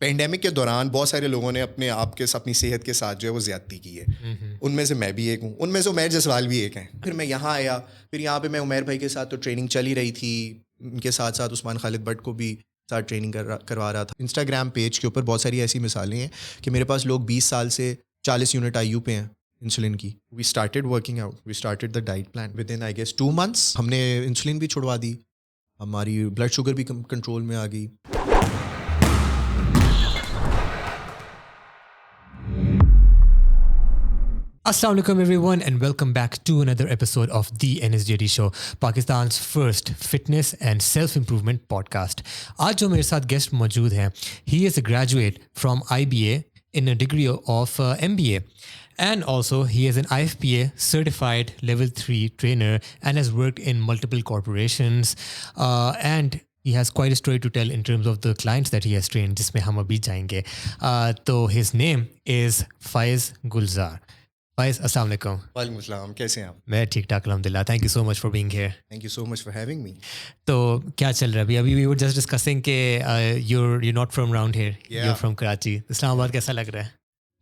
Pandemic کے دوران بہت سارے لوگوں نے اپنے آپ کے اپنی صحت کے ساتھ جو ہے وہ زیادتی کی ہے. ان میں سے میں بھی ایک ہوں, ان میں سے عمیر جسوال بھی ایک ہیں. پھر میں یہاں آیا, پھر یہاں پہ میں عمیر بھائی کے ساتھ تو ٹریننگ چل ہی رہی تھی, ان کے ساتھ ساتھ عثمان خالد بٹ کو بھی ساتھ ٹریننگ کروا رہا تھا. انسٹاگرام پیج کے اوپر بہت ساری ایسی مثالیں ہیں کہ میرے پاس لوگ 20 سال سے 40 یونٹ آئی یو پہ ہیں انسولین کی. We started working out, we started the diet plan with in I guess 2 months. ہم نے انسولین بھی چھڑوا دی, ہماری بلڈ شوگر بھی کنٹرول میں آ گئی. Assalamu alaikum everyone and welcome back to another episode of The NSJD Show, Pakistan's first fitness and self-improvement podcast. آج جو میرے ساتھ گیسٹ موجود ہیں, he is a graduate from IBA in a degree of MBA. And also, he is an IFPA certified level 3 trainer and has worked in multiple corporations. And he has quite a story to tell in terms of the clients that he has trained, جس میں ہم ابھی جائیں گے. تو his name is Faiz Gulzar. فائز, السلام علیکم. وعلیکم السلام, کیسے ہیں آپ؟ میں ٹھیک ٹھاک الحمد للہ. Thank you so much for being here. Thank you so much for having me. تو کیا چل رہا ہے ابھی؟ ابھی وی ور جسٹ ڈسکسنگ کہ you not from around here, you are from Karachi. Islamabad کیسا لگ رہا ہے؟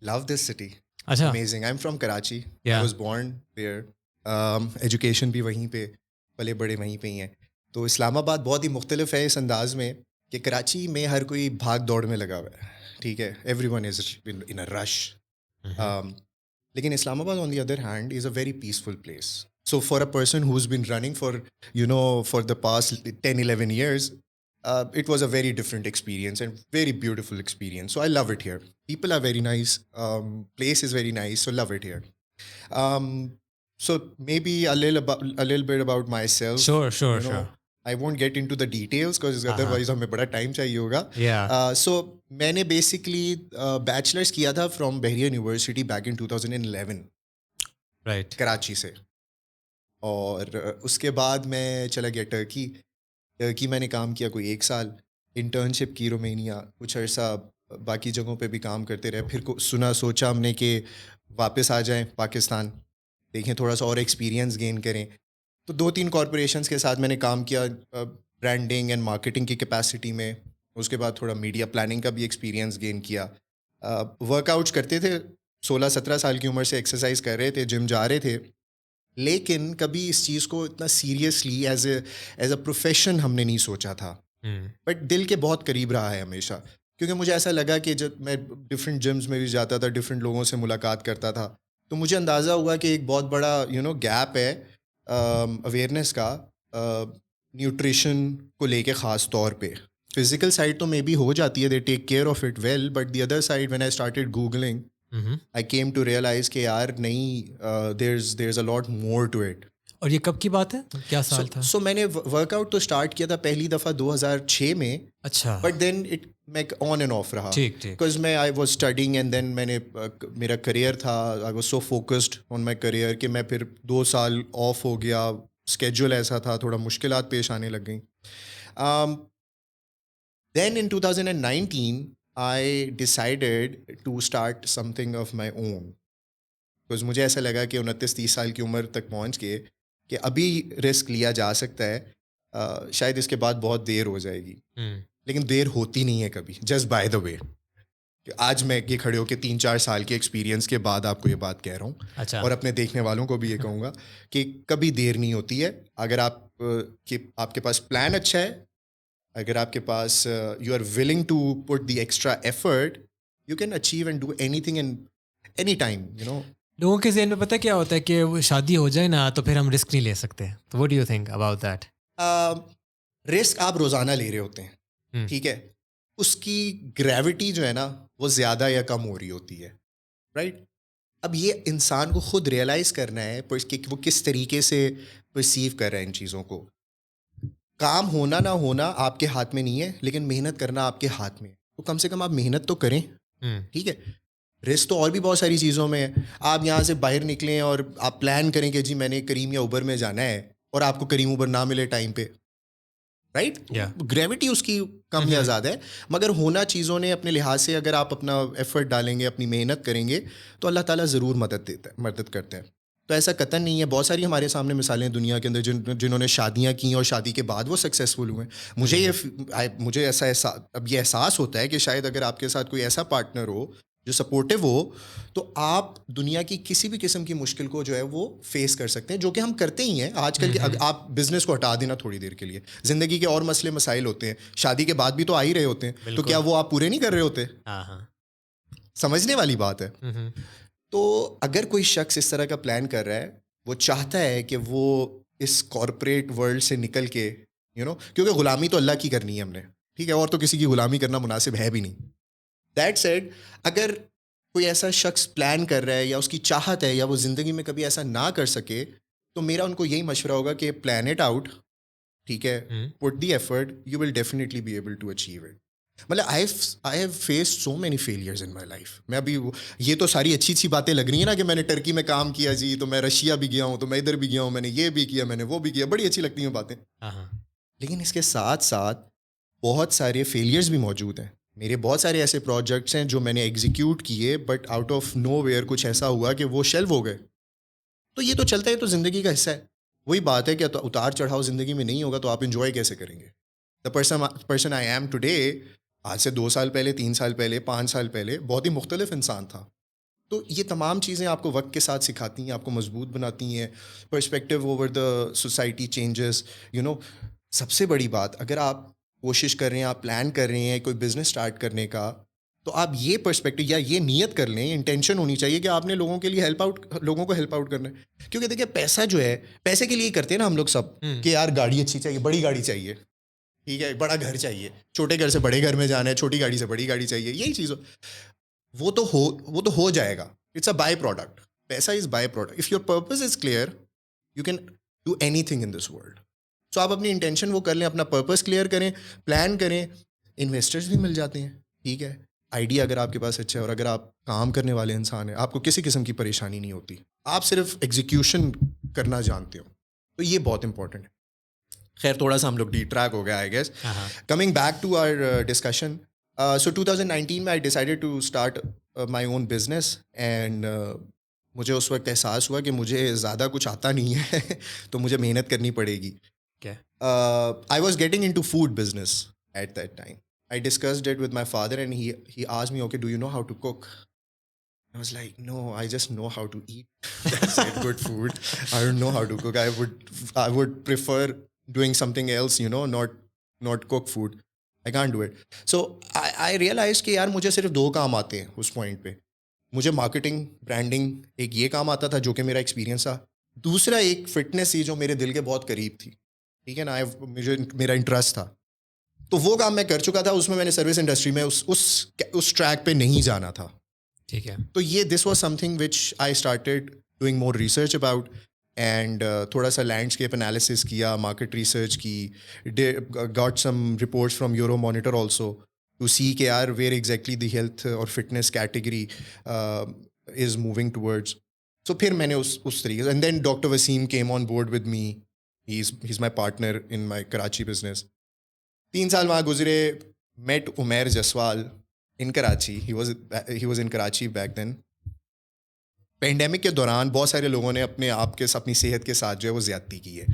Love this city. اچھا, amazing. I am from Karachi. I was born there. Education بھی وہیں پہ, پلے بڑے وہیں پہ ہی ہیں. تو اسلام آباد بہت ہی مختلف ہے اس انداز میں کہ کراچی میں ہر کوئی بھاگ دوڑ میں لگا ہوا ہے, ٹھیک ہے, ایوری ون از ان اے رش. لیکن Islamabad on the other hand is a very peaceful place. So for a person who has been running for the past 10-11 years, it was a very different experience and very beautiful experience. So I love it here. People are very nice. Place is very nice. So love it here. So maybe a little bit about myself. Sure. I won't get into the details because otherwise ہمیں بڑا time چاہیے ہوگا. So میں نے basically bachelors کیا تھا from بحریہ university back in 2011 right, Karachi سے. اور اس کے بعد میں چلا گیا ٹرکی میں نے کام کیا کوئی 1 سال, انٹرنشپ کی رومینیا, کچھ عرصہ باقی جگہوں پہ بھی کام کرتے رہے. پھر سوچا ہم نے کہ واپس آ جائیں پاکستان, دیکھیں تھوڑا سا اور ایکسپیرینس گین کریں. تو 2-3 کارپوریشنس کے ساتھ میں نے کام کیا برانڈنگ اینڈ مارکیٹنگ کی کیپیسٹی میں. اس کے بعد تھوڑا میڈیا پلاننگ کا بھی ایکسپیرینس گین کیا. ورک آؤٹس کرتے تھے, 16-17 سال کی عمر سے ایکسرسائز کر رہے تھے, جم جا رہے تھے, لیکن کبھی اس چیز کو اتنا سیریسلی ایز اے پروفیشن ہم نے نہیں سوچا تھا. بٹ دل کے بہت قریب رہا ہے ہمیشہ, کیونکہ مجھے ایسا لگا کہ جب میں ڈفرینٹ جمز میں بھی جاتا تھا, ڈفرینٹ لوگوں سے ملاقات کرتا تھا, تو مجھے اندازہ ہوا کہ ایک بہت بڑا گیپ ہے اویئرنیس کا نیوٹریشن کو لے کے. خاص طور پہ فزیکل سائڈ تو مے بی ہو جاتی ہے, they take care of it well, but the other side when I started googling I came to realize کہ یار نہیں, دیر is a lot more to it. اور یہ کب کی بات ہے, کیا سال تھا؟ سو میں نے ورک آؤٹ تو اسٹارٹ کیا تھا پہلی دفعہ 2006 میں. اچھا. بٹ دین میں آن اینڈ آف رہا, بیکاز میں I was studying and then میں نے میرا کریئر تھا, I was so focused on my career کہ میں پھر 2 سال آف ہو گیا. اسکیجول ایسا تھا, تھوڑا مشکلات پیش آنے لگ گئیں. دین ان 2019 I decided to start something of my own, because مجھے ایسا لگا کہ 29-30 سال کی عمر تک پہنچ کے کہ ابھی رسک لیا جا سکتا ہے, شاید اس کے بعد بہت دیر ہو جائے گی. لیکن دیر ہوتی نہیں ہے کبھی. جسٹ بائی دا وے کہ آج میں یہ کھڑے ہو کے 3-4 سال کے ایکسپیرینس کے بعد آپ کو یہ بات کہہ رہا ہوں, اور اپنے دیکھنے والوں کو بھی یہ کہوں گا کہ کبھی دیر نہیں ہوتی ہے. اگر آپ کے پاس پلان اچھا ہے, اگر آپ کے پاس you are willing to put the extra effort, you can achieve and do anything in any time. لوگوں کے ذہن میں پتہ کیا ہوتا ہے کہ وہ شادی ہو جائے نا تو پھر ہم رسک نہیں لے سکتے. تو what do you think about that? Risk آپ روزانہ لے رہے ہوتے ہیں, ٹھیک ہے, اس کی گریوٹی جو ہے نا وہ زیادہ یا کم ہو رہی ہوتی ہے, رائٹ. اب یہ انسان کو خود ریئلائز کرنا ہے کہ وہ کس طریقے سے پرسیو کر رہا ہے ان چیزوں کو. کام ہونا نہ ہونا آپ کے ہاتھ میں نہیں ہے, لیکن محنت کرنا آپ کے ہاتھ میں ہے. تو کم سے کم آپ محنت تو کریں, ٹھیک ہے. رسک تو اور بھی بہت ساری چیزوں میں ہے. آپ یہاں سے باہر نکلیں اور آپ پلان کریں کہ جی میں نے کریم یا اوبر میں جانا ہے, اور آپ کو کریم اوبر نہ ملے ٹائم پہ, رائٹ. گریوٹی اس کی کم یا زیادہ ہے, مگر ہونا چیزوں نے اپنے لحاظ سے اگر آپ اپنا ایفرٹ ڈالیں گے, اپنی محنت کریں گے, تو اللہ تعالیٰ ضرور مدد کرتا ہے. تو ایسا قطعاً نہیں ہے. بہت ساری ہمارے سامنے مثالیں ہیں دنیا کے اندر جنہوں نے شادیاں کی اور شادی کے بعد وہ سکسیزفل ہوئے. مجھے ایسا اب یہ احساس ہوتا ہے کہ شاید اگر آپ کے ساتھ کوئی ایسا پارٹنر ہو جو سپورٹیو ہو تو آپ دنیا کی کسی بھی قسم کی مشکل کو جو ہے وہ فیس کر سکتے ہیں, جو کہ ہم کرتے ہی ہیں آج کل کے. آپ بزنس کو ہٹا دینا تھوڑی دیر کے لیے, زندگی کے اور مسئلے مسائل ہوتے ہیں, شادی کے بعد بھی تو آ ہی رہے ہوتے ہیں, تو کیا وہ آپ پورے نہیں کر رہے ہوتے؟ سمجھنے والی بات ہے. تو اگر کوئی شخص اس طرح کا پلان کر رہا ہے, وہ چاہتا ہے کہ وہ اس کارپوریٹ ورلڈ سے نکل کے کیونکہ غلامی تو اللہ کی کرنی ہے ہم نے, ٹھیک ہے, اور تو کسی کی غلامی کرنا مناسب ہے بھی نہیں. دیٹ سیڈ, اگر کوئی ایسا شخص پلان کر رہا ہے یا اس کی چاہت ہے یا وہ زندگی میں کبھی ایسا نہ کر سکے, تو میرا ان کو یہی مشورہ ہوگا کہ پلان اٹ آؤٹ, ٹھیک ہے, put the effort, you will definitely be able to achieve it. مطلب I have faced so many failures in my life. میں ابھی یہ تو ساری اچھی باتیں لگ رہی ہیں نا کہ میں نے ٹرکی میں کام کیا جی, تو میں رشیا بھی گیا ہوں, تو میں ادھر بھی گیا ہوں, میں نے یہ بھی کیا, میں نے وہ بھی کیا, بڑی اچھی لگتی ہیں باتیں. لیکن اس کے ساتھ ساتھ بہت سارے فیلیئرز بھی موجود ہیں. میرے بہت سارے ایسے پروجیکٹس ہیں جو میں نے ایگزیکیوٹ کیے, but out of nowhere کچھ ایسا ہوا کہ وہ شیلو ہو گئے. تو یہ تو چلتا ہے, تو زندگی کا حصہ ہے. وہی بات ہے کہ اتار چڑھاؤ زندگی میں نہیں ہوگا تو آپ انجوائے کیسے کریں گے؟ The person I am today آج سے 2 سال پہلے, 3 سال پہلے, 5 سال پہلے بہت ہی مختلف انسان تھا. تو یہ تمام چیزیں آپ کو وقت کے ساتھ سکھاتی ہیں, آپ کو مضبوط بناتی ہیں. Perspective over the society changes. سب سے بڑی بات, اگر آپ کوشش کر رہے ہیں, آپ پلان کر رہے ہیں کوئی بزنس اسٹارٹ کرنے کا, تو آپ یہ پرسپیکٹیو یا یہ نیت کر لیں, انٹینشن ہونی چاہیے کہ آپ نے لوگوں کے لیے لوگوں کو ہیلپ آؤٹ کرنا ہے. کیونکہ دیکھیے پیسہ جو ہے, پیسے کے لیے ہی کرتے ہیں نا ہم لوگ سب, کہ یار گاڑی اچھی چاہیے, بڑی گاڑی چاہیے, ٹھیک ہے, بڑا گھر چاہیے, چھوٹے گھر سے بڑے گھر میں جانا ہے, چھوٹی گاڑی سے بڑی گاڑی چاہیے, یہی چیز وہ تو ہو جائے گا. It's a byproduct. پیسہ is byproduct. If your purpose is clear you can do anything in this world. So آپ اپنی انٹینشن وہ کر لیں, اپنا پرپز کلیئر کریں, پلان کریں. انویسٹرز بھی مل جاتے ہیں, ٹھیک ہے, آئیڈیا اگر آپ کے پاس اچھا ہے اور اگر آپ کام کرنے والے انسان ہیں, آپ کو کسی قسم کی پریشانی نہیں ہوتی, آپ صرف ایگزیکیوشن کرنا جانتے ہو, تو یہ بہت امپورٹنٹ ہے. خیر تھوڑا سا ہم لوگ ڈی ٹریک ہو گیا I guess. Coming back to our discussion, so 2019 میں I decided to start my own business, and مجھے اس وقت احساس ہوا کہ مجھے زیادہ کچھ آتا نہیں ہے تو مجھے محنت کرنی پڑے گی. I was getting into food business at that time. I discussed it with my father and he asked me, okay, do you know how to cook? I was like, no, I just know how to eat. That's it, good food. I don't know how to cook. I would prefer doing something else, not cook food. I can't do it. So I realized کہ یار مجھے صرف 2 کام آتے ہیں اس point پہ. مجھے marketing, branding, ایک یہ کام آتا تھا جو کہ میرا ایکسپیرینس تھا. دوسرا ایک فٹنس تھی جو میرے دل کے بہت قریب تھی, ٹھیک ہے نا, مجھے میرا انٹرسٹ تھا. تو وہ کام میں کر چکا تھا, اس میں نے سروس انڈسٹری میں اس ٹریک پہ نہیں جانا تھا, ٹھیک ہے. تو یہ this was something which I started doing more research about, and تھوڑا سا لینڈسکیپ انالیسس کیا, مارکیٹ ریسرچ کی, got some reports from Euromonitor also to see کہ یار ویئر ایگزیکٹلی دی ہیلتھ اور fitness category is moving towards. So پھر میں نے اس طریقے سے, and then doctor Waseem came on board with me. He's my partner in my Karachi business. 3 سال وہاں گزرے. Met Umair Jaswal in Karachi. He was in Karachi back then. Pandemic کے دوران بہت سارے لوگوں نے اپنے آپ کے اپنی صحت کے ساتھ جو ہے وہ زیادتی کی ہے.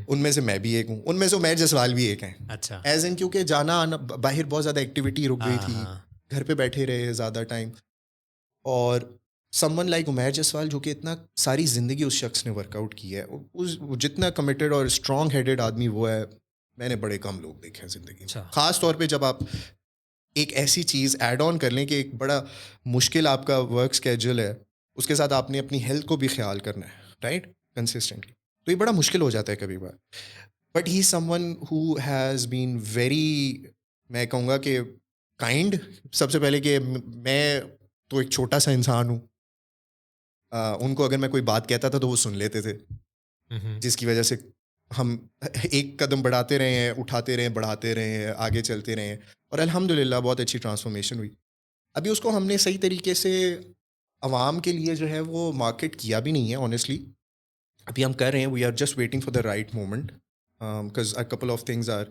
ان میں سے میں بھی ایک ہوں, ان میں سے عمیر جسوال بھی ایک ہیں. اچھا. ایز ان کیونکہ جانا آنا باہر بہت زیادہ ایکٹیویٹی رک گئی تھی, گھر پہ بیٹھے رہے زیادہ ٹائم. اور some one like Umair Jaswal جو کہ اتنا ساری زندگی اس شخص نے ورک آؤٹ کی ہے, جتنا کمیٹیڈ اور اسٹرانگ ہیڈیڈ آدمی وہ ہے, میں نے بڑے کم لوگ دیکھے ہیں زندگی میں. خاص طور پہ جب آپ ایک ایسی چیز ایڈ آن کر لیں کہ ایک بڑا مشکل آپ کا ورک اسکیجول ہے, اس کے ساتھ آپ نے اپنی ہیلتھ کو بھی خیال کرنا ہے, رائٹ, کنسسٹنٹلی, تو یہ بڑا مشکل ہو جاتا ہے کبھی بار. But he someone who has been very, میں کہوں گا کہ کائنڈ. سب سے پہلے کہ میں تو ایک چھوٹا سا انسان ہوں, ان کو اگر میں کوئی بات کہتا تھا تو وہ سن لیتے تھے, جس کی وجہ سے ہم ایک قدم بڑھاتے رہے ہیں, اٹھاتے رہے ہیں, بڑھاتے رہے ہیں, آگے چلتے رہے ہیں, اور الحمدللہ بہت اچھی ٹرانسفارمیشن ہوئی. ابھی اس کو ہم نے صحیح طریقے سے عوام کے لیے جو ہے وہ مارکیٹ کیا بھی نہیں ہے آنیسٹلی. ابھی ہم کر رہے ہیں, we are just waiting for the right moment, because a couple of things are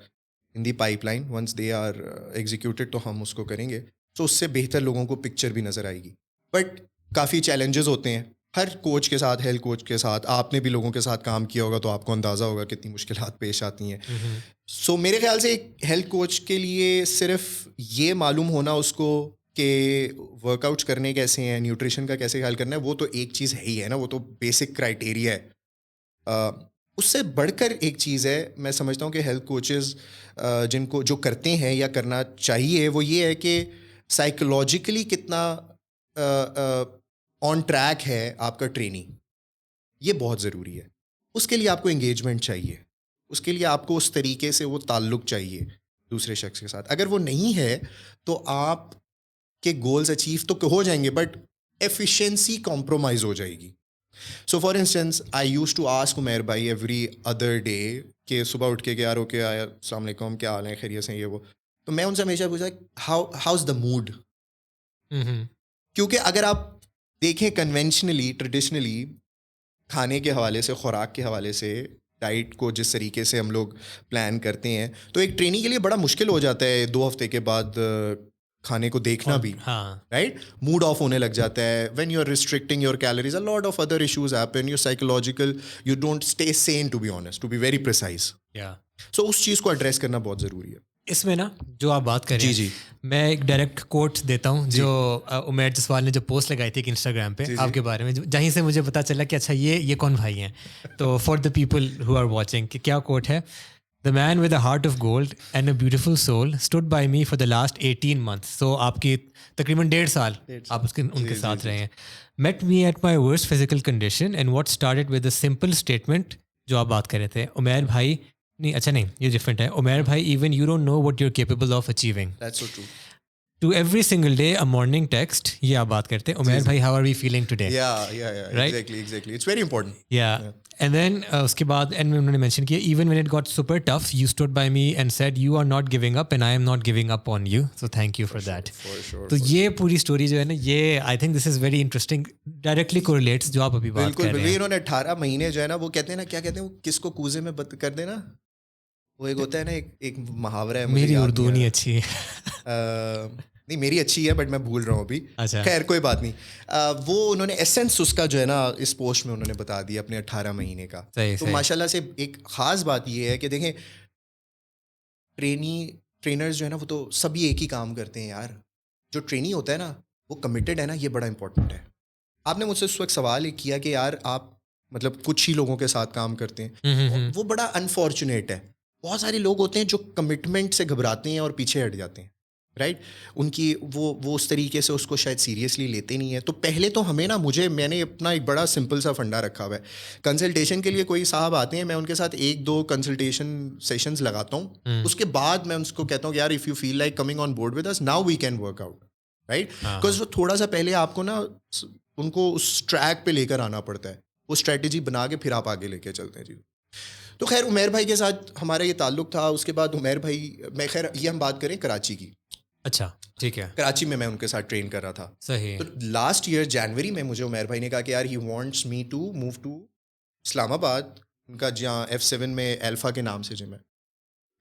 in the pipeline. Once they are executed تو ہم اس کو کریں گے, تو اس سے بہتر لوگوں کو پکچر بھی نظر آئے گی. بٹ کافی چیلنجز ہوتے ہیں, ہر کوچ کے ساتھ، ہیلتھ کوچ کے ساتھ، آپ نے بھی لوگوں کے ساتھ کام کیا ہوگا تو آپ کو اندازہ ہوگا کتنی مشکلات پیش آتی ہیں. سو میرے خیال سے ایک ہیلتھ کوچ کے لیے صرف یہ معلوم ہونا اس کو کہ ورک آؤٹس کرنے کیسے ہیں، نیوٹریشن کا کیسے خیال کرنا ہے، وہ تو ایک چیز ہے ہی ہے نا، وہ تو بیسک کرائٹیریا ہے. اس سے بڑھ کر ایک چیز ہے، میں سمجھتا ہوں کہ ہیلتھ کوچز جن کو جو کرتے ہیں یا کرنا چاہیے، وہ یہ ہے کہ سائیکولوجیکلی کتنا آن ٹریک ہے آپ کا ٹریننگ. یہ بہت ضروری ہے. اس کے لیے آپ کو انگیجمنٹ چاہیے، اس کے لیے آپ کو اس طریقے سے وہ تعلق چاہیے دوسرے شخص کے ساتھ. اگر وہ نہیں ہے تو آپ کے گولز اچیو تو ہو جائیں گے بٹ ایفیشینسی کمپرومائز ہو جائے گی. So for instance I used to ask Umair بھائی ایوری ادر ڈے کہ صبح اٹھ کے کہ یار اوکے آیا السلام علیکم، کیا حال ہے، خیریت سے یہ وہ. تو میں ان سے ہمیشہ پوچھا ہاؤز دا موڈ. کیونکہ اگر آپ دیکھیں کنونشنلی ٹریڈیشنلی کھانے کے حوالے سے، خوراک کے حوالے سے، ڈائٹ کو جس طریقے سے ہم لوگ پلان کرتے ہیں، تو ایک ٹریننگ کے لیے بڑا مشکل ہو جاتا ہے 2 ہفتے کے بعد کھانے کو دیکھنا بھی. رائٹ، موڈ آف ہونے لگ جاتا ہے. When you are restricting your calories, a lot of other issues happen. Your psychological, you don't stay sane to be honest, to be very precise. So اس چیز کو ایڈریس کرنا بہت ضروری ہے. اس میں نا جو آپ بات کر رہے ہیں، میں ایک ڈائریکٹ کوٹ دیتا ہوں جو عمیر جسوال نے جو پوسٹ لگائی تھی انسٹاگرام پہ آپ کے بارے میں، جہیں سے مجھے پتا چلا کہ اچھا یہ کون بھائی ہیں. تو for the people who are watching, کہ کیا کوٹ ہے: The man with a heart of gold and a beautiful soul stood by me for the last 18 months. So آپ کی تقریباً 1.5 سال آپ ان کے ساتھ رہے ہیں. Met me at my worst physical condition and what started with a simple statement جو آپ بات کر رہے تھے. عمیر بھائی نہیں، اچھا نہیں، یہ ڈفرینٹ ہے. عمیر بھائی، even you don't know what you're capable of achieving. That's so true. To every single day a morning text. یہ آپ بات کرتے ہیں: عمیر بھائی how are we feeling today? Yeah, right? Exactly. It's very important. Yeah. And then اس کے بعد انہوں نے مینشن کیا even when it got super tough you stood by me and said you are not giving up and I am not giving up on you, so thank you for that. For sure. تو یہ پوری story جو ہے نا، یہ I think this is very interesting, directly correlates جو آپ ابھی بات کر رہے ہیں. انہوں نے 18 مہینے جو ہے نا، وہ کہتے ہیں نا، کیا کہتے ہیں، وہ کس کو کوزے میں کر دینا، وہ ایک ہوتا ہے نا، ایک محاورہ ہے. میری اردو نہیں اچھی ہے. نہیں، میری اچھی ہے بٹ میں بھول رہا ہوں ابھی. خیر کوئی بات نہیں. وہ انہوں نے ایسنس اس کا جو ہے نا اس پوسٹ میں انہوں نے بتا دیا اپنے 18 مہینے کا. تو ماشاء اللہ سے ایک خاص بات یہ ہے کہ دیکھیں ٹرینرز جو ہے نا، وہ تو سبھی ایک ہی کام کرتے ہیں یار. جو ٹرینی ہوتا ہے نا وہ کمیٹیڈ ہے نا، یہ بڑا امپورٹنٹ ہے. آپ نے مجھ سے اس وقت سوال ایک کیا کہ یار آپ مطلب کچھ ہی لوگوں کے ساتھ کام کرتے ہیں، وہ بڑا انفارچونیٹ ہے. بہت سارے لوگ ہوتے ہیں جو کمٹمنٹ سے گھبراتے ہیں اور پیچھے ہٹ جاتے ہیں. رائٹ، ان کی وہ اس طریقے سے اس کو شاید سیریسلی لیتے نہیں ہیں. تو پہلے تو ہمیں نا، میں نے اپنا ایک بڑا سمپل سا فنڈا رکھا ہوا ہے. کنسلٹیشن کے لیے کوئی صاحب آتے ہیں، میں ان کے ساتھ 1-2 کنسلٹیشن سیشنز لگاتا ہوں. اس کے بعد میں ان کو کہتا ہوں کہ یار if you feel like coming on board with us, now we can work out. Right, because وہ تھوڑا سا پہلے آپ کو نا ان کو اس ٹریک پہ لے کر آنا پڑتا ہے، وہ اسٹریٹجی بنا کے پھر آپ آگے لے کے چلتے ہیں. جی تو خیر عمیر بھائی کے ساتھ ہمارا یہ تعلق تھا. اس کے بعد عمیر بھائی، میں خیر یہ ہم بات کریں کراچی کی. اچھا ٹھیک ہے. کراچی میں ان کے ساتھ ٹرین کر رہا تھا. صحیح. تو لاسٹ ایئر جنوری میں مجھے عمیر بھائی نے کہا کہ یار he wants me to move to Islamabad, ان کا جہاں F7 میں الفا کے نام سے جم ہے.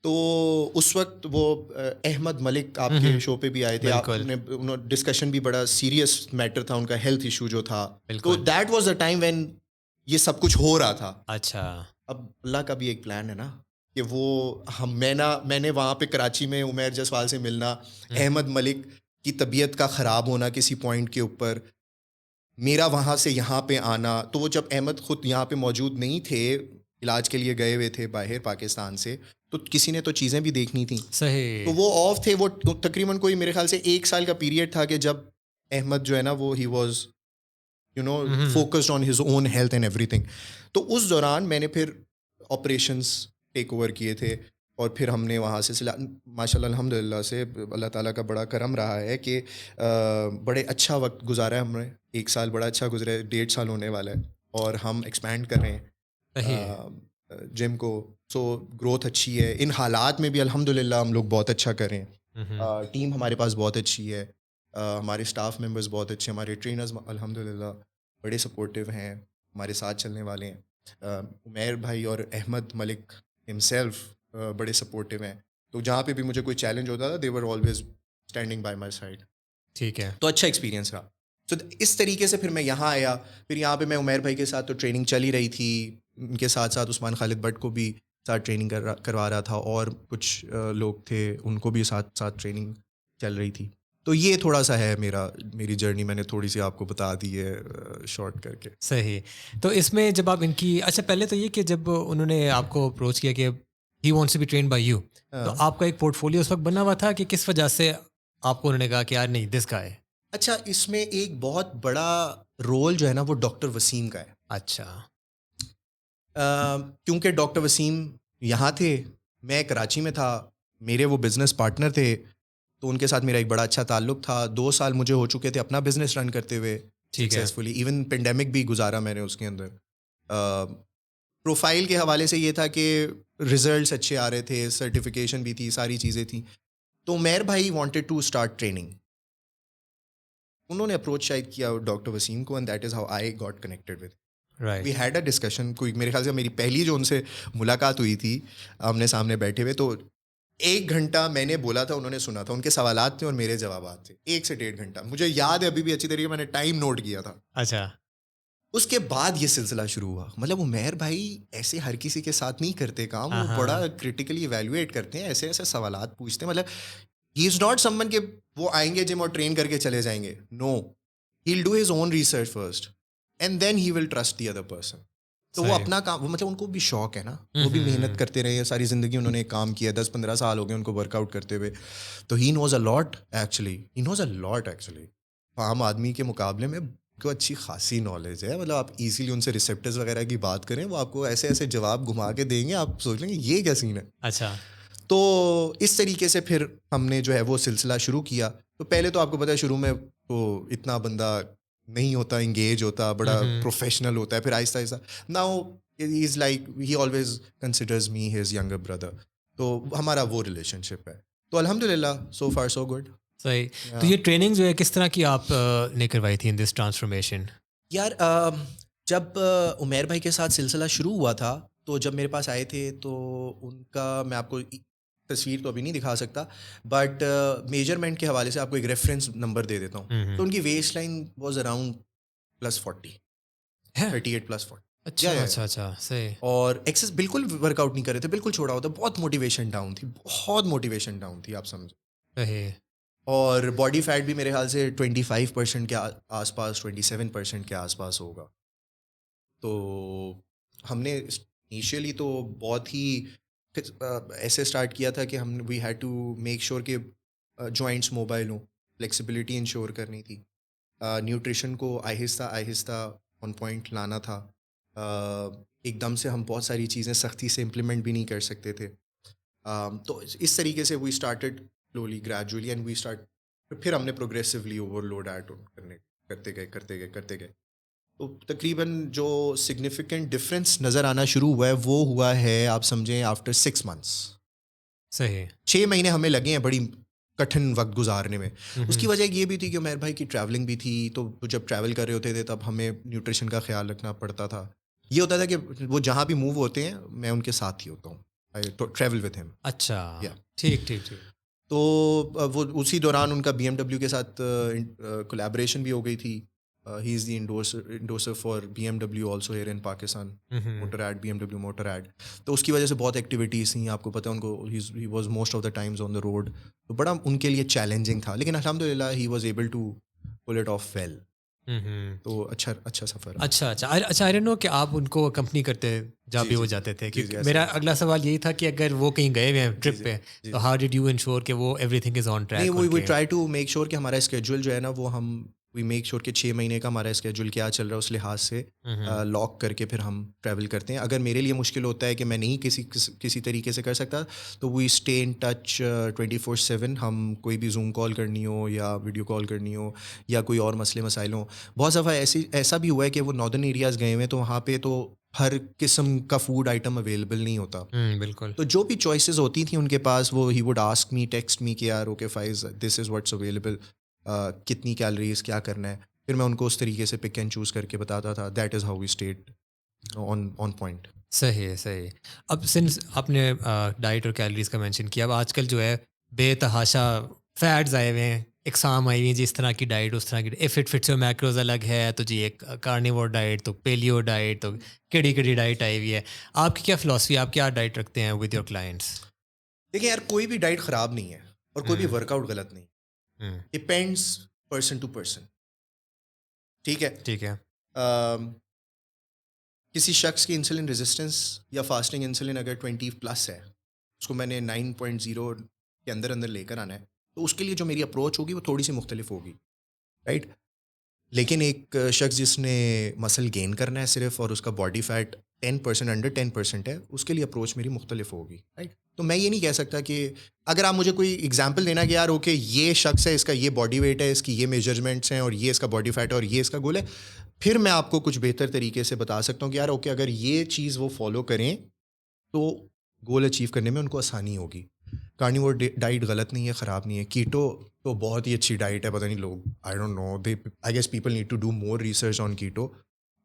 تو اس وقت وہ احمد ملک آپ کے شو پہ بھی آئے تھے. انہوں ڈسکشن بھی بڑا سیریس میٹر تھا ان کا، ہیلتھ ایشو جو تھا. تو that was the time when یہ سب کچھ ہو رہا تھا. اچھا، اب اللہ کا بھی ایک پلان ہے نا کہ وہ میں نے وہاں پہ کراچی میں عمیر جسوال سے ملنا، احمد ملک کی طبیعت کا خراب ہونا کسی پوائنٹ کے اوپر، میرا وہاں سے یہاں پہ آنا. تو وہ جب احمد خود یہاں پہ موجود نہیں تھے، علاج کے لیے گئے ہوئے تھے باہر پاکستان سے، تو کسی نے تو چیزیں بھی دیکھنی تھیں. صحیح. تو وہ آف تھے. وہ تقریباً کوئی میرے خیال سے 1 سال کا پیریڈ تھا کہ جب احمد جو ہے نا وہ he was focused on his own health and every thing. تو اس دوران میں نے پھر آپریشنس ٹیک اوور کیے تھے، اور پھر ہم نے وہاں سے ماشاء اللہ الحمد للہ سے اللہ تعالیٰ کا بڑا کرم رہا ہے کہ بڑے اچھا وقت گزارا ہے ہم نے. 1 سال بڑا اچھا گزرا ہے، 1.5 سال ہونے والا ہے، اور ہم ایکسپینڈ کر رہے ہیں جم کو. سو گروتھ اچھی ہے ان حالات میں بھی الحمد للہ. ہم لوگ بہت اچھا کر رہے ہیں. ٹیم ہمارے پاس بہت اچھی ہے، ہمارے اسٹاف ممبرس بہت اچھے، ہمارے ٹرینرز الحمد للہ بڑے سپورٹیو ہیں، ہمارے ساتھ چلنے والے ہیں. عمیر بھائی اور احمد ملک ہمسیلف بڑے سپورٹیو ہیں. تو جہاں پہ بھی مجھے کوئی چیلنج ہوتا تھا، they were always standing by my side. ٹھیک ہے. تو اچھا ایکسپیرینس رہا. سو اس طریقے سے پھر میں یہاں آیا. پھر یہاں پہ میں عمیر بھائی کے ساتھ تو ٹریننگ چل ہی رہی تھی, ان کے ساتھ ساتھ عثمان خالد بٹ کو بھی ساتھ ٹریننگ کروا رہا تھا, اور کچھ لوگ تھے ان کو بھی ساتھ ساتھ ٹریننگ چل رہی تھی. تو یہ تھوڑا سا ہے میری جرنی, میں نے تھوڑی سی آپ کو بتا دی ہے شارٹ کر کے. صحیح. تو اس میں جب آپ ان کی, اچھا پہلے تو یہ کہ جب انہوں نے آپ کو اپروچ کیا کہ he wants to be trained by you, تو آپ کا ایک پورٹ فولیو اس وقت بنا ہوا تھا کہ کس وجہ سے آپ کو انہوں نے کہا کہ یار نہیں دس کا ہے؟ اچھا, اس میں ایک بہت بڑا رول جو ہے نا وہ ڈاکٹر وسیم کا ہے. اچھا. کیونکہ ڈاکٹر وسیم یہاں تھے, میں کراچی میں تھا, میرے وہ بزنس پارٹنر تھے, تو ان کے ساتھ میرا ایک بڑا اچھا تعلق تھا. 2 سال مجھے ہو چکے تھے اپنا بزنس رن کرتے ہوئے سکسیزفلی, ایون پینڈیمک بھی گزارا میں نے اس کے اندر. پروفائل کے حوالے سے یہ تھا کہ ریزلٹس اچھے آ رہے تھے, سرٹیفکیشن بھی تھی, ساری چیزیں تھیں. تو عمیر بھائی وانٹیڈ ٹو اسٹارٹ ٹریننگ. انہوں نے اپروچ شاید کیا ڈاکٹر وسیم کو, and that is how I got connected with. We had a discussion. کوئی میرے خیال سے میری پہلی جو ان سے ملاقات ہوئی تھی آمنے سامنے بیٹھے ہوئے, تو 1 گھنٹہ میں نے بولا تھا, انہوں نے سنا تھا. ان کے سوالات تھے اور میرے جوابات تھے, 1 سے 1.5 گھنٹہ. مجھے یاد ہے ابھی بھی اچھی طریقے, میں نے ٹائم نوٹ کیا تھا. اچھا. اس کے بعد یہ سلسلہ شروع ہوا. مطلب عمیر بھائی ایسے ہر کسی کے ساتھ نہیں کرتے کام, وہ بڑا کرٹیکلی ایویلویٹ کرتے ہیں, ایسے ایسے سوالات پوچھتے ہیں. مطلب ہی از ناٹ سم ون کہ وہ آئیں گے جم اور ٹرین کر کے چلے جائیں گے. No, he will do his own research first and then he will trust the other person. تو وہ اپنا کام, وہ مطلب ان کو بھی شوق ہے نا, وہ بھی محنت کرتے رہے, ساری زندگی انہوں نے کام کیا, 10-15 سال ہو گئے ان کو ورک آؤٹ کرتے ہوئے. تو ہی نوز اے لاٹ ایکچولی, ہی نوز اے لاٹ ایکچولی. عام آدمی کے مقابلے میں کو اچھی خاصی نالج ہے. مطلب آپ ایزیلی ان سے ریسیپٹرز وغیرہ کی بات کریں, وہ آپ کو ایسے ایسے جواب گھما کے دیں گے, آپ سوچ لیں گے یہ کیا سین ہے. اچھا. تو اس طریقے سے پھر ہم نے جو ہے وہ سلسلہ شروع کیا. تو پہلے تو آپ کو پتہ ہے شروع میں تو اتنا بندہ نہیں ہوتا, انگیج ہوتا, بڑا پروفیشنل ہوتا ہے. پھر آہستہ آہستہ now he is like he always considers me his younger brother. تو ہمارا وہ ریلیشن شپ ہے. تو الحمد للہ سو فار سو گڈ. صحیح. تو یہ ٹریننگ جو ہے کس طرح کی آپ نے کروائی تھی ان دس ٹرانسفارمیشن؟ یار جب عمیر بھائی کے ساتھ سلسلہ شروع ہوا تھا, تو جب میرے پاس آئے تھے تو ان کا, میں آپ کو تصویر تو ابھی نہیں دکھا سکتا, بٹ میجرمنٹ کے حوالے سے آپ کو ایک ریفرنس نمبر دے دیتا ہوں. تو ان کی ویسٹ لائن واز اراؤنڈ +40, 38+40. اچھا اچھا اچھا. صحیح. اور ایکسس بالکل ورک آؤٹ نہیں کر رہے تھے, بالکل چھوڑا ہوتا, بہت موٹیویشن ڈاؤن تھی, بہت موٹیویشن ڈاؤن تھی, آپ سمجھیں. صحیح. اور باڈی فیٹ بھی میرے خیال سے 25% کے آس پاس, 27% کے آس پاس ہوگا. تو ہم نے انیشیلی تو بہت ہی ایسے اسٹارٹ کیا تھا کہ ہم we had to make sure کہ جوائنٹس موبائل ہوں, فلیکسیبلٹی انشور کرنی تھی, نیوٹریشن کو آہستہ آہستہ آن پوائنٹ لانا تھا. ایک دم سے ہم بہت ساری چیزیں سختی سے امپلیمنٹ بھی نہیں کر سکتے تھے. تو اس طریقے سے we started slowly gradually and we start, پھر ہم نے progressively overload add on کرتے گئے. تو تقریباً جو significant difference نظر آنا شروع ہوا ہے وہ ہوا ہے آپ سمجھیں after 6 months. صحیح. 6 مہینے ہمیں لگے ہیں بڑی کٹھن وقت گزارنے میں. اس کی وجہ یہ بھی تھی کہ عمیر بھائی کی ٹریولنگ بھی تھی, تو جب ٹریول کر رہے ہوتے تھے تب ہمیں نیوٹریشن کا خیال رکھنا پڑتا تھا. یہ ہوتا تھا کہ وہ جہاں بھی موو ہوتے ہیں میں ان کے ساتھ ہی ہوتا ہوں, I travel with him. اچھا. ٹھیک ٹھیک ٹھیک. تو وہ اسی دوران ان کا BMW کے ساتھ کولیبریشن بھی ہو گئی تھی. He is the endorser for BMW also here in Pakistan, motor ad, BMW motor ad. تو اس کی وجہ سے بہت ایکٹیویٹیز تھیں, آپ کو پتہ ہے ان کو, he was most of the times on the road. تو بڑا ان کے لیے چیلنجنگ تھا, لیکن الحمد للہ he was able to pull it off well. تو اچھا سفر. اچھا آئی ڈونٹ نو کہ آپ ان کو اکمپنی کرتے جہاں بھی وہ جاتے تھے, کیونکہ میرا اگلا سوال یہی تھا کہ اگر وہ کہیں گئے ہوئے ہیں ٹرپ پہ, تو ہاؤ ڈیڈ یو انشور کہ وہ everything is on track? We try to make sure کہ ہمارا اسکیجول جو ہے نا وہ ہم وی میک شیور کہ 6 مہینے کا ہمارا اسکیجول کیا چل رہا ہے اس لحاظ سے لاک کر کے پھر ہم ٹریول کرتے ہیں. اگر میرے لیے مشکل ہوتا ہے کہ میں نہیں کسی طریقے سے کر سکتا, تو وی اسٹے ان ٹچ 24/7. ہم کوئی بھی زوم کال کرنی ہو یا ویڈیو کال کرنی ہو یا کوئی اور مسئلے مسائل ہوں. بہت دفعہ ایسا بھی ہوا ہے کہ وہ ناردرن ایریاز گئے ہوئے, تو وہاں پہ تو ہر قسم کا فوڈ آئٹم اویلیبل نہیں ہوتا. بالکل. تو جو بھی چوائسیز ہوتی تھیں ان کے پاس, وہ he would ask me, text me کہ یار okay Faiz this is what's available, کتنی کیلریز, کیا کرنا ہے. پھر میں ان کو اس طریقے سے پک اینڈ چوز کر کے بتاتا تھا. That is how we stayed on point. صحیح. اب سنس آپ نے ڈائٹ اور کیلریز کا مینشن کیا, اب آج کل جو ہے بے تحاشا فیٹس آئے ہوئے ہیں اقسام آئی ہوئی ہیں جی, اس طرح کی ڈائٹ, اس طرح کی, if it fits your macros الگ ہے تو جی ایک کارنیور ڈائٹ, تو پیلیو ڈائٹ, تو کیڑی ڈائٹ آئی ہوئی ہے. آپ کی کیا فلاسفی, آپ کیا ڈائٹ رکھتے ہیں ود یور کلائنٹس؟ دیکھیں یار, کوئی بھی ڈائٹ خراب نہیں ہے اور کوئی بھی ورک آؤٹ غلط نہیں, ڈپینڈس پرسن ٹو پرسن. ٹھیک ہے, ٹھیک ہے. کسی شخص کی انسولن ریزسٹنس یا فاسٹنگ انسولن اگر 20+ ہے, اس کو میں نے 9.0 کے اندر لے کر آنا ہے, تو اس کے لیے جو میری اپروچ ہوگی وہ تھوڑی سی مختلف ہوگی, رائٹ. لیکن ایک شخص جس نے مسل گین کرنا ہے صرف, اور اس کا باڈی فیٹ 10% انڈر 10% ہے, اس کے لیے اپروچ میری مختلف ہوگی, رائٹ. تو میں یہ نہیں کہہ سکتا کہ اگر آپ مجھے کوئی ایگزامپل دینا کہ یار اوکے یہ شخص ہے, اس کا یہ باڈی ویٹ ہے, اس کی یہ میجرمنٹس ہیں, اور یہ اس کا باڈی فیٹ ہے, اور یہ اس کا گول ہے, پھر میں آپ کو کچھ بہتر طریقے سے بتا سکتا ہوں کہ یار اوکے اگر یہ چیز وہ فالو کریں تو گول اچیو کرنے میں ان کو آسانی ہوگی. کارنیور ڈائٹ غلط نہیں ہے, خراب نہیں ہے. کیٹو تو بہت ہی اچھی ڈائٹ ہے, پتہ نہیں لوگ, I don't know, I guess people need to do more research on keto.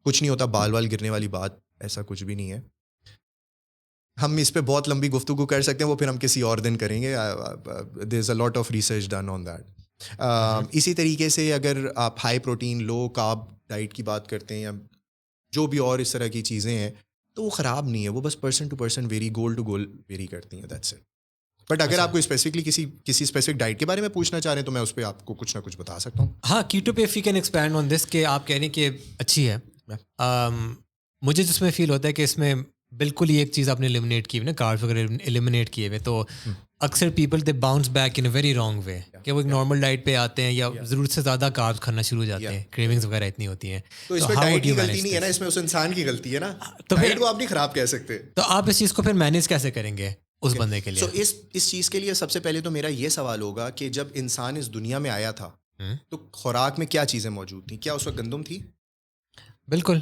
کچھ نہیں ہوتا, بال گرنے والی بات, ایسا کچھ بھی نہیں ہے. ہم اس پہ بہت لمبی گفتگو کر سکتے ہیں, وہ پھر ہم کسی اور دن کریں گے. There is a lot of research done on that. اسی طریقے سے اگر آپ high protein low carb diet کی بات کرتے ہیں, یا جو بھی اور اس طرح کی چیزیں ہیں, تو وہ خراب نہیں ہے, وہ بس person to person vary, goal to goal vary کرتی ہیں, دیٹس اٹ. بٹ اگر آپ کو اسپیسیفکلی کسی اسپیسیفک ڈائٹ کے بارے میں پوچھنا چاہ رہے ہیں تو میں اس پہ آپ کو کچھ نہ کچھ بتا سکتا ہوں. ہاں, کیٹو پہ if you can expand on this, کہ آپ کہہ رہے ہیں کہ اچھی ہے. مجھے جس میں فیل ہوتا ہے کہ اس میں بالکل ہی ایک چیز آپ نے ایلیمنیٹ کی ہوئی نا, کاربس وغیرہ ایلیمنیٹ کیے ہوئے, تو اکثر people they bounce back in a very wrong way, کہ وہ ایک نارمل ڈائٹ پہ آتے ہیں یا ضرورت سے زیادہ کاربس کھانا شروع ہو جاتے ہیں, کریونگز وغیرہ اتنی ہوتی ہیں. تو اس میں ڈائٹ کی غلطی نہیں ہے نا, اس میں اس انسان کی غلطی ہے نا, تو ڈائٹ کو آپ نہیں خراب کہہ سکتے. تو آپ اس چیز کو پھر مینیج کیسے کریں گے اس بندے کے لیے؟ سو اس چیز کے لیے سب سے پہلے تو میرا یہ سوال ہوگا کہ جب انسان اس دنیا میں آیا تھا تو خوراک میں کیا چیزیں موجود تھیں؟ کیا اس وقت گندم تھی؟ بالکل,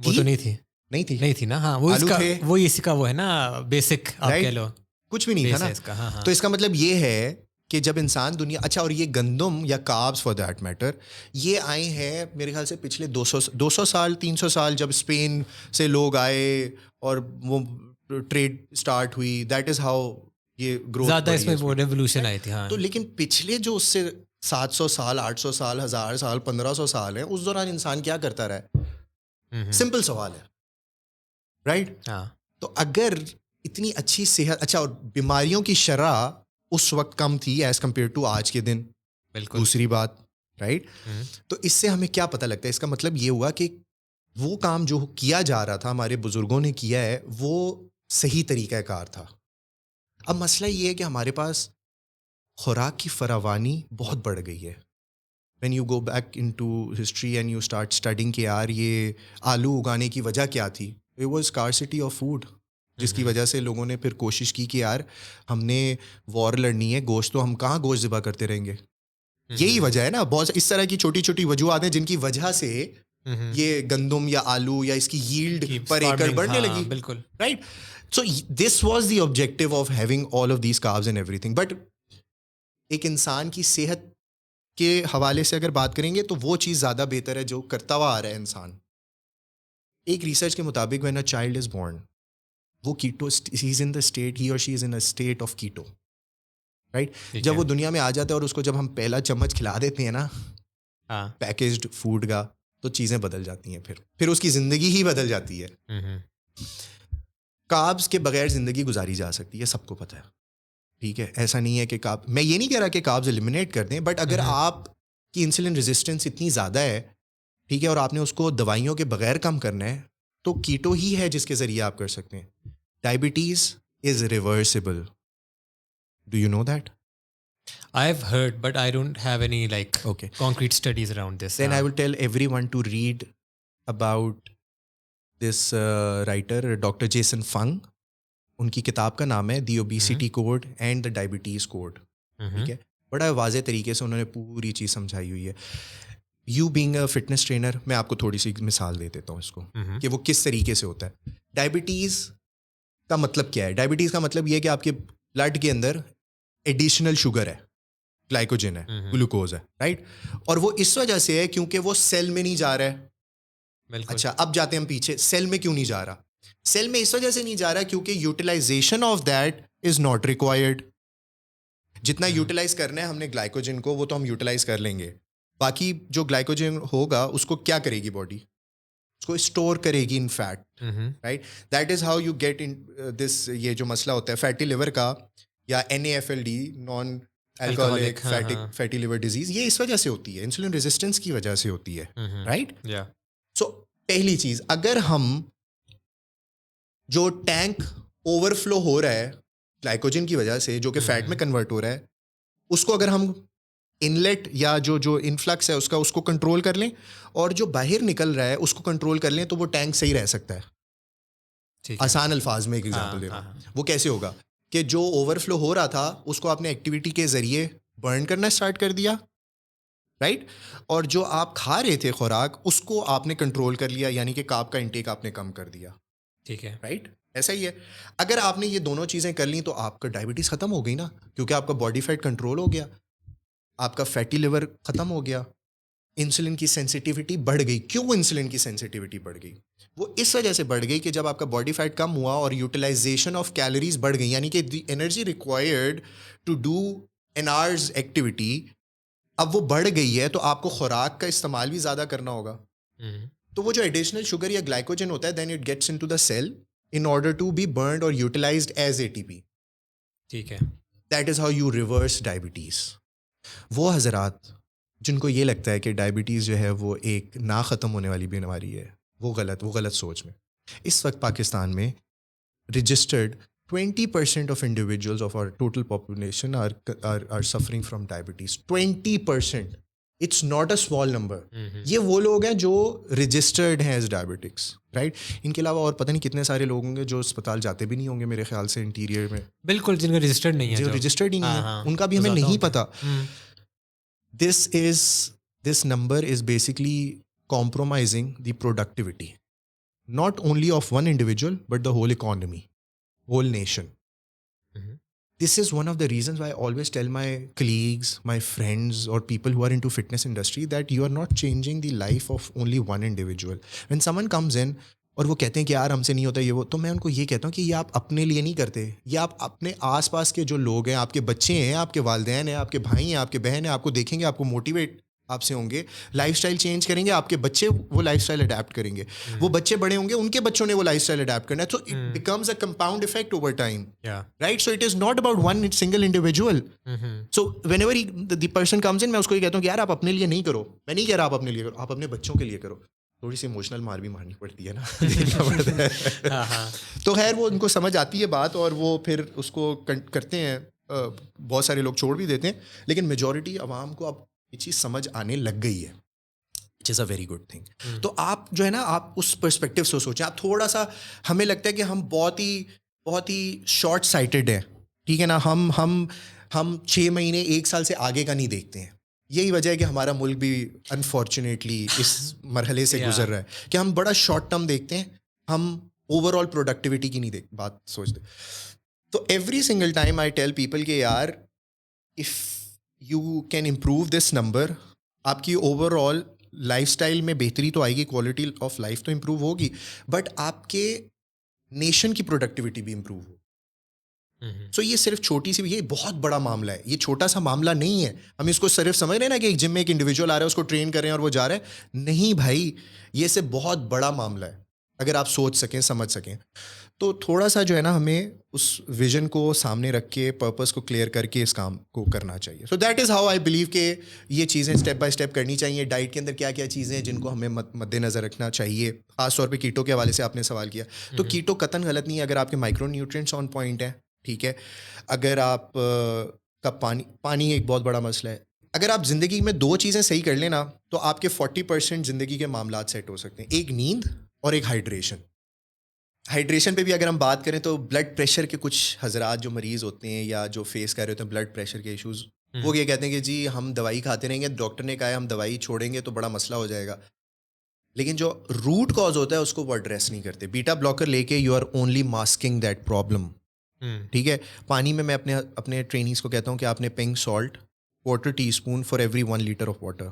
وہ تو نہیں تھی. نہیں تھی نا. ہاں, وہ اسی کا وہ ہے نا بیسک, آپ کہہ لو. کچھ بھی نہیں تھا نا. تو اس کا مطلب یہ ہے کہ جب انسان دنیا, اچھا, اور یہ گندم یا کاربس فار دیٹ میٹر, یہ آئے ہیں میرے خیال سے پچھلے 200 سال 300 سال, جب اسپین سے لوگ آئے اور وہ ٹریڈ اسٹارٹ ہوئی, دیٹ از ہاؤ یہ گروتھ زیادہ اس میں وہ ریولوشن آئی تھی. ہاں, تو لیکن پچھلے جو اس سے 700 سال 800 سال 1000 سال 1500 سال ہیں, اس دوران انسان کیا کرتا رہا ہے؟ سمپل سوال ہے, رائٹ. ہاں, تو اگر اتنی اچھی صحت, اچھا, اور بیماریوں کی شرح اس وقت کم تھی ایز کمپیئر ٹو آج کے دن. بالکل دوسری بات, رائٹ. تو اس سے ہمیں کیا پتہ لگتا ہے؟ اس کا مطلب یہ ہوا کہ وہ کام جو کیا جا رہا تھا, ہمارے بزرگوں نے کیا ہے, وہ صحیح طریقہ کار تھا. اب مسئلہ یہ ہے کہ ہمارے پاس خوراک کی فراوانی بہت بڑھ گئی ہے. when you go back into history and you start studying کہ یار یہ آلو اگانے کی وجہ کیا تھی, it was scarcity of food, جس کی وجہ سے لوگوں نے پھر کوشش کی کہ یار ہم نے وار لڑنی ہے, گوشت تو ہم کہاں گوشت ذبح کرتے رہیں گے. یہی وجہ ہے نا, بہت اس طرح کی چھوٹی چھوٹی وجوہات ہیں جن کی وجہ سے یہ گندم یا آلو یا اس کی ییلڈ پر ایکڑ بڑھنے لگی. بالکل, right. So this was the objective of having all of these carbs and every thing. But ایک انسان کی صحت کے حوالے سے اگر بات کریں گے تو وہ چیز زیادہ بہتر ہے جو کرتا ہوا آ رہا ہے انسان. ایک ریسرچ کے مطابق when a child is born, وہ کیٹو, he is in the state, he or she is in a state of keto, right. جب وہ دنیا میں آ جاتا ہے اور اس کو جب ہم پہلا چمچ کھلا دیتے ہیں نا پیکیجڈ فوڈ کا, تو چیزیں بدل جاتی ہیں, پھر اس کی زندگی ہی بدل جاتی ہے. کاربس کے بغیر زندگی گزاری جا سکتی ہے, سب کو پتہ ہے, ٹھیک ہے. ایسا نہیں ہے کہ میں یہ نہیں کہہ رہا کہ کاربز ایلیمنیٹ کر دیں, بٹ اگر آپ کی انسولن ریزسٹنس اتنی زیادہ ہے, ٹھیک ہے, اور آپ نے اس کو دوائیوں کے بغیر کم کرنا ہے, تو کیٹو ہی ہے جس کے ذریعے آپ کر سکتے ہیں. Diabetes is reversible. Do you know that? I've heard, but I don't have any concrete studies around this. Then I will tell everyone to read about this writer, Dr. Jason Fung. ان کی کتاب کا نام ہے the obesity code and the diabetes code. ٹھیک ہے, بڑا واضح طریقے سے انہوں نے پوری چیز سمجھائی ہوئی ہے. You being a fitness trainer, میں آپ کو تھوڑی سی مثال دے دیتا ہوں اس کو کہ وہ کس طریقے سے ہوتا ہے. ڈائبٹیز کا مطلب کیا ہے؟ ڈائبٹیز کا مطلب یہ ہے کہ آپ کے بلڈ کے اندر ایڈیشنل شوگر ہے, گلائکوجن ہے, گلوکوز ہے, رائٹ. اور وہ اس وجہ سے ہے کیونکہ وہ سیل میں نہیں جا رہا ہے. اچھا, اب جاتے ہیں ہم پیچھے, سیل میں کیوں نہیں جا رہا؟ سیل میں اس وجہ سے نہیں جا رہا کیونکہ utilisation of that is not required. جتنا یوٹیلائز کرنا ہے ہم نے گلائکوجن کو وہ تو ہم یوٹیلائز کر لیں گے, باقی جو گلائکوجن ہوگا اس کو کیا کرے گی باڈی, اس کو اسٹور کرے گی in fat, right. That is how you get in this, یہ جو مسئلہ ہوتا ہے فیٹی لیور کا یا NAFLD, non alcoholic fatty liver disease, یہ اس وجہ سے ہوتی ہے, انسولین ریزسٹنس کی وجہ سے ہوتی ہے, رائٹ. سو پہلی چیز, اگر ہم جو ٹینک اوور فلو ہو رہا ہے گلائکوجن کی وجہ سے جو کہ فیٹ میں کنورٹ ہو رہا ہے, اس کو اگر ہم انلیٹ یا جو انفلکس ہے اس کا اس کو کنٹرول کر لیں, اور جو باہر نکل رہا ہے اس کو کنٹرول کر لیں, تو وہ ٹینک صحیح رہ سکتا ہے. آسان الفاظ میں ایک ایگزامپل دے رہا ہوں, وہ کیسے ہوگا کہ جو اوور فلو ہو رہا تھا اس کو آپ نے ایکٹیویٹی کے ذریعے برن کرنا اسٹارٹ کر دیا, رائٹ, اور جو آپ کھا رہے تھے خوراک اس کو آپ نے کنٹرول کر لیا, یعنی کہ کارب کا انٹیک آپ نے کم کر دیا, ٹھیک ہے, رائٹ. ایسا ہی ہے, اگر آپ نے یہ دونوں چیزیں کر لیں تو آپ کا ڈائبٹیز ختم ہو گئی نا, کیونکہ آپ کا باڈی فیٹ کنٹرول ہو گیا, آپ کا فیٹی لیور ختم ہو گیا, انسولین کی سینسٹیوٹی بڑھ گئی. کیوں انسولین کی سینسٹیوٹی بڑھ گئی؟ وہ اس وجہ سے بڑھ گئی کہ جب آپ کا باڈی فیٹ کم ہوا اور یوٹیلائزیشن آف کیلوریز بڑھ گئی, یعنی کہ the energy required to do an hour's activity اب وہ بڑھ گئی ہے, تو آپ کو خوراک کا استعمال بھی زیادہ کرنا ہوگا. تو وہ جو ایڈیشنل شوگر یا گلائکوجن ہوتا ہے then it gets into the cell in order to be burned or utilized as ATP. ٹھیک ہے, That is how you reverse diabetes. وہ حضرات جن کو یہ لگتا ہے کہ ڈائبٹیز جو ہے وہ ایک نہ ختم ہونے والی بیماری ہے, وہ غلط سوچ میں. اس وقت پاکستان میں registered 20% of individuals of our total population are suffering from diabetes. 20%. It's not a small number. یہ وہ لوگ ہیں جو رجسٹرڈ ہیں ایز ڈائبیٹکس, رائٹ. ان کے علاوہ اور پتہ نہیں کتنے سارے لوگ ہوں گے جو اسپتال جاتے بھی نہیں ہوں گے میرے خیال سے انٹیریئر میں, بالکل, جن کا رجسٹرڈ نہیں ہے, جو رجسٹرڈ ہی نہیں ہے, ان کا بھی ہمیں نہیں پتا. This number is basically compromising the productivity not only of one individual but the whole economy, whole nation. This is one of the reasons why I always tell my colleagues, my friends or people who are into fitness industry that you are not changing the life of only one individual. When someone comes in اور وہ کہتے ہیں کہ یار ہم سے نہیں ہوتا یہ وہ, تو میں ان کو یہ کہتا ہوں کہ یہ آپ اپنے لیے نہیں کرتے, یہ آپ اپنے آس پاس کے جو لوگ ہیں, آپ کے بچے ہیں, آپ کے والدین ہیں, آپ کے بھائی ہیں, آپ کے بہن ہیں, آپ کو دیکھیں گے, آپ کو موٹیویٹ آپ سے ہوں گے, لائف اسٹائل چینج کریں گے, آپ کے بچے وہ لائف اسٹائل اڈیپٹ کریں گے, وہ بچے بڑے ہوں گے, ان کے بچوں نے وہ لائف اسٹائل اڈیپٹ کرنا ہے. تو it becomes a compound effect over time, right. So it is not about one single individual. So whenever the person comes in, میں اس کو یہ کہتا ہوں کہ یار آپ اپنے لیے نہیں کرو, میں نہیں کہہ رہا آپ اپنے لیے کرو, آپ اپنے بچوں کے لیے کرو. تھوڑی سی ایموشنل مار بھی مارنی پڑتی ہے نا, دیکھنا پڑتا ہے. تو خیر وہ ان کو سمجھ آتی ہے بات, اور وہ پھر اس کو کرتے ہیں. بہت سارے لوگ چھوڑ بھی دیتے ہیں, لیکن میجورٹی عوام کو اب یہ چیز سمجھ آنے لگ گئی ہے, وچ از اے ویری گڈ تھنگ. تو آپ جو ہے نا آپ اس پرسپیکٹیو سے سوچیں. آپ تھوڑا سا, ہمیں لگتا ہے کہ ہم بہت ہی شارٹ سائٹڈ ہیں, ٹھیک ہے نا, ہم 6 مہینے 1 سال سے آگے کا نہیں دیکھتے ہیں. یہی وجہ ہے کہ ہمارا ملک بھی انفارچونیٹلی اس مرحلے سے گزر رہا ہے کہ ہم بڑا شارٹ ٹرم دیکھتے ہیں, ہم اوور آل پروڈکٹیوٹی کی نہیں بات سوچتے. تو every single time I tell people کہ یار if you can improve this number, آپ کی اوور آل لائف اسٹائل میں بہتری تو آئے گی, کوالٹی آف لائف تو امپروو ہوگی, بٹ آپ کے نیشن کی پروڈکٹیوٹی بھی امپروو ہو. سو یہ صرف چھوٹی سی, یہ بہت بڑا معاملہ ہے, یہ چھوٹا سا معاملہ نہیں ہے. ہم اس کو صرف سمجھ رہے ہیں نا کہ ایک جم میں ایک انڈیویجول آ رہا ہے, اس کو ٹرین کر رہے ہیں اور وہ جا رہا ہے. نہیں بھائی, یہ سے بہت بڑا معاملہ ہے اگر آپ سوچ سکیں, سمجھ سکیں. تو تھوڑا سا جو ہے نا ہمیں اس ویژن کو سامنے رکھ کے, پرپس کو کلیئر کر کے اس کام کو کرنا چاہیے. So that is how I believe کہ یہ چیزیں اسٹیپ بائی اسٹیپ کرنی چاہیے. ڈائٹ کے اندر کیا کیا چیزیں ہیں جن کو ہمیں مد نظر رکھنا چاہیے, خاص طور پہ کیٹو کے حوالے سے آپ نے سوال کیا. تو کیٹو قطعاً غلط نہیں ہے اگر آپ کے مائکرو نیوٹرینٹس آن پوائنٹ ہیں, ٹھیک ہے. اگر آپ کا پانی ایک بہت بڑا مسئلہ ہے. اگر آپ زندگی میں 2 چیزیں صحیح کر لیں نا, تو آپ کے 40% زندگی کے معاملات سیٹ ہو سکتے ہیں. ایک نیند اور ایک ہائیڈریشن. ہائیڈریشن پہ بھی اگر ہم بات کریں تو بلڈ پریشر کے کچھ حضرات جو مریض ہوتے ہیں یا جو فیس کر رہے ہوتے ہیں بلڈ پریشر کے ایشوز, وہ یہ کہتے ہیں کہ جی ہم دوائی کھاتے رہیں گے, ڈاکٹر نے کہا ہے ہم دوائی چھوڑیں گے تو بڑا مسئلہ ہو جائے گا. لیکن جو روٹ کاز ہوتا ہے اس کو وہ ایڈریس نہیں کرتے. بیٹا بلاکر لے کے you are only masking that problem, ٹھیک ہے. پانی میں اپنے ٹرینیز کو کہتا ہوں کہ آپ نے pink salt 1/4 teaspoon for every 1 liter of water.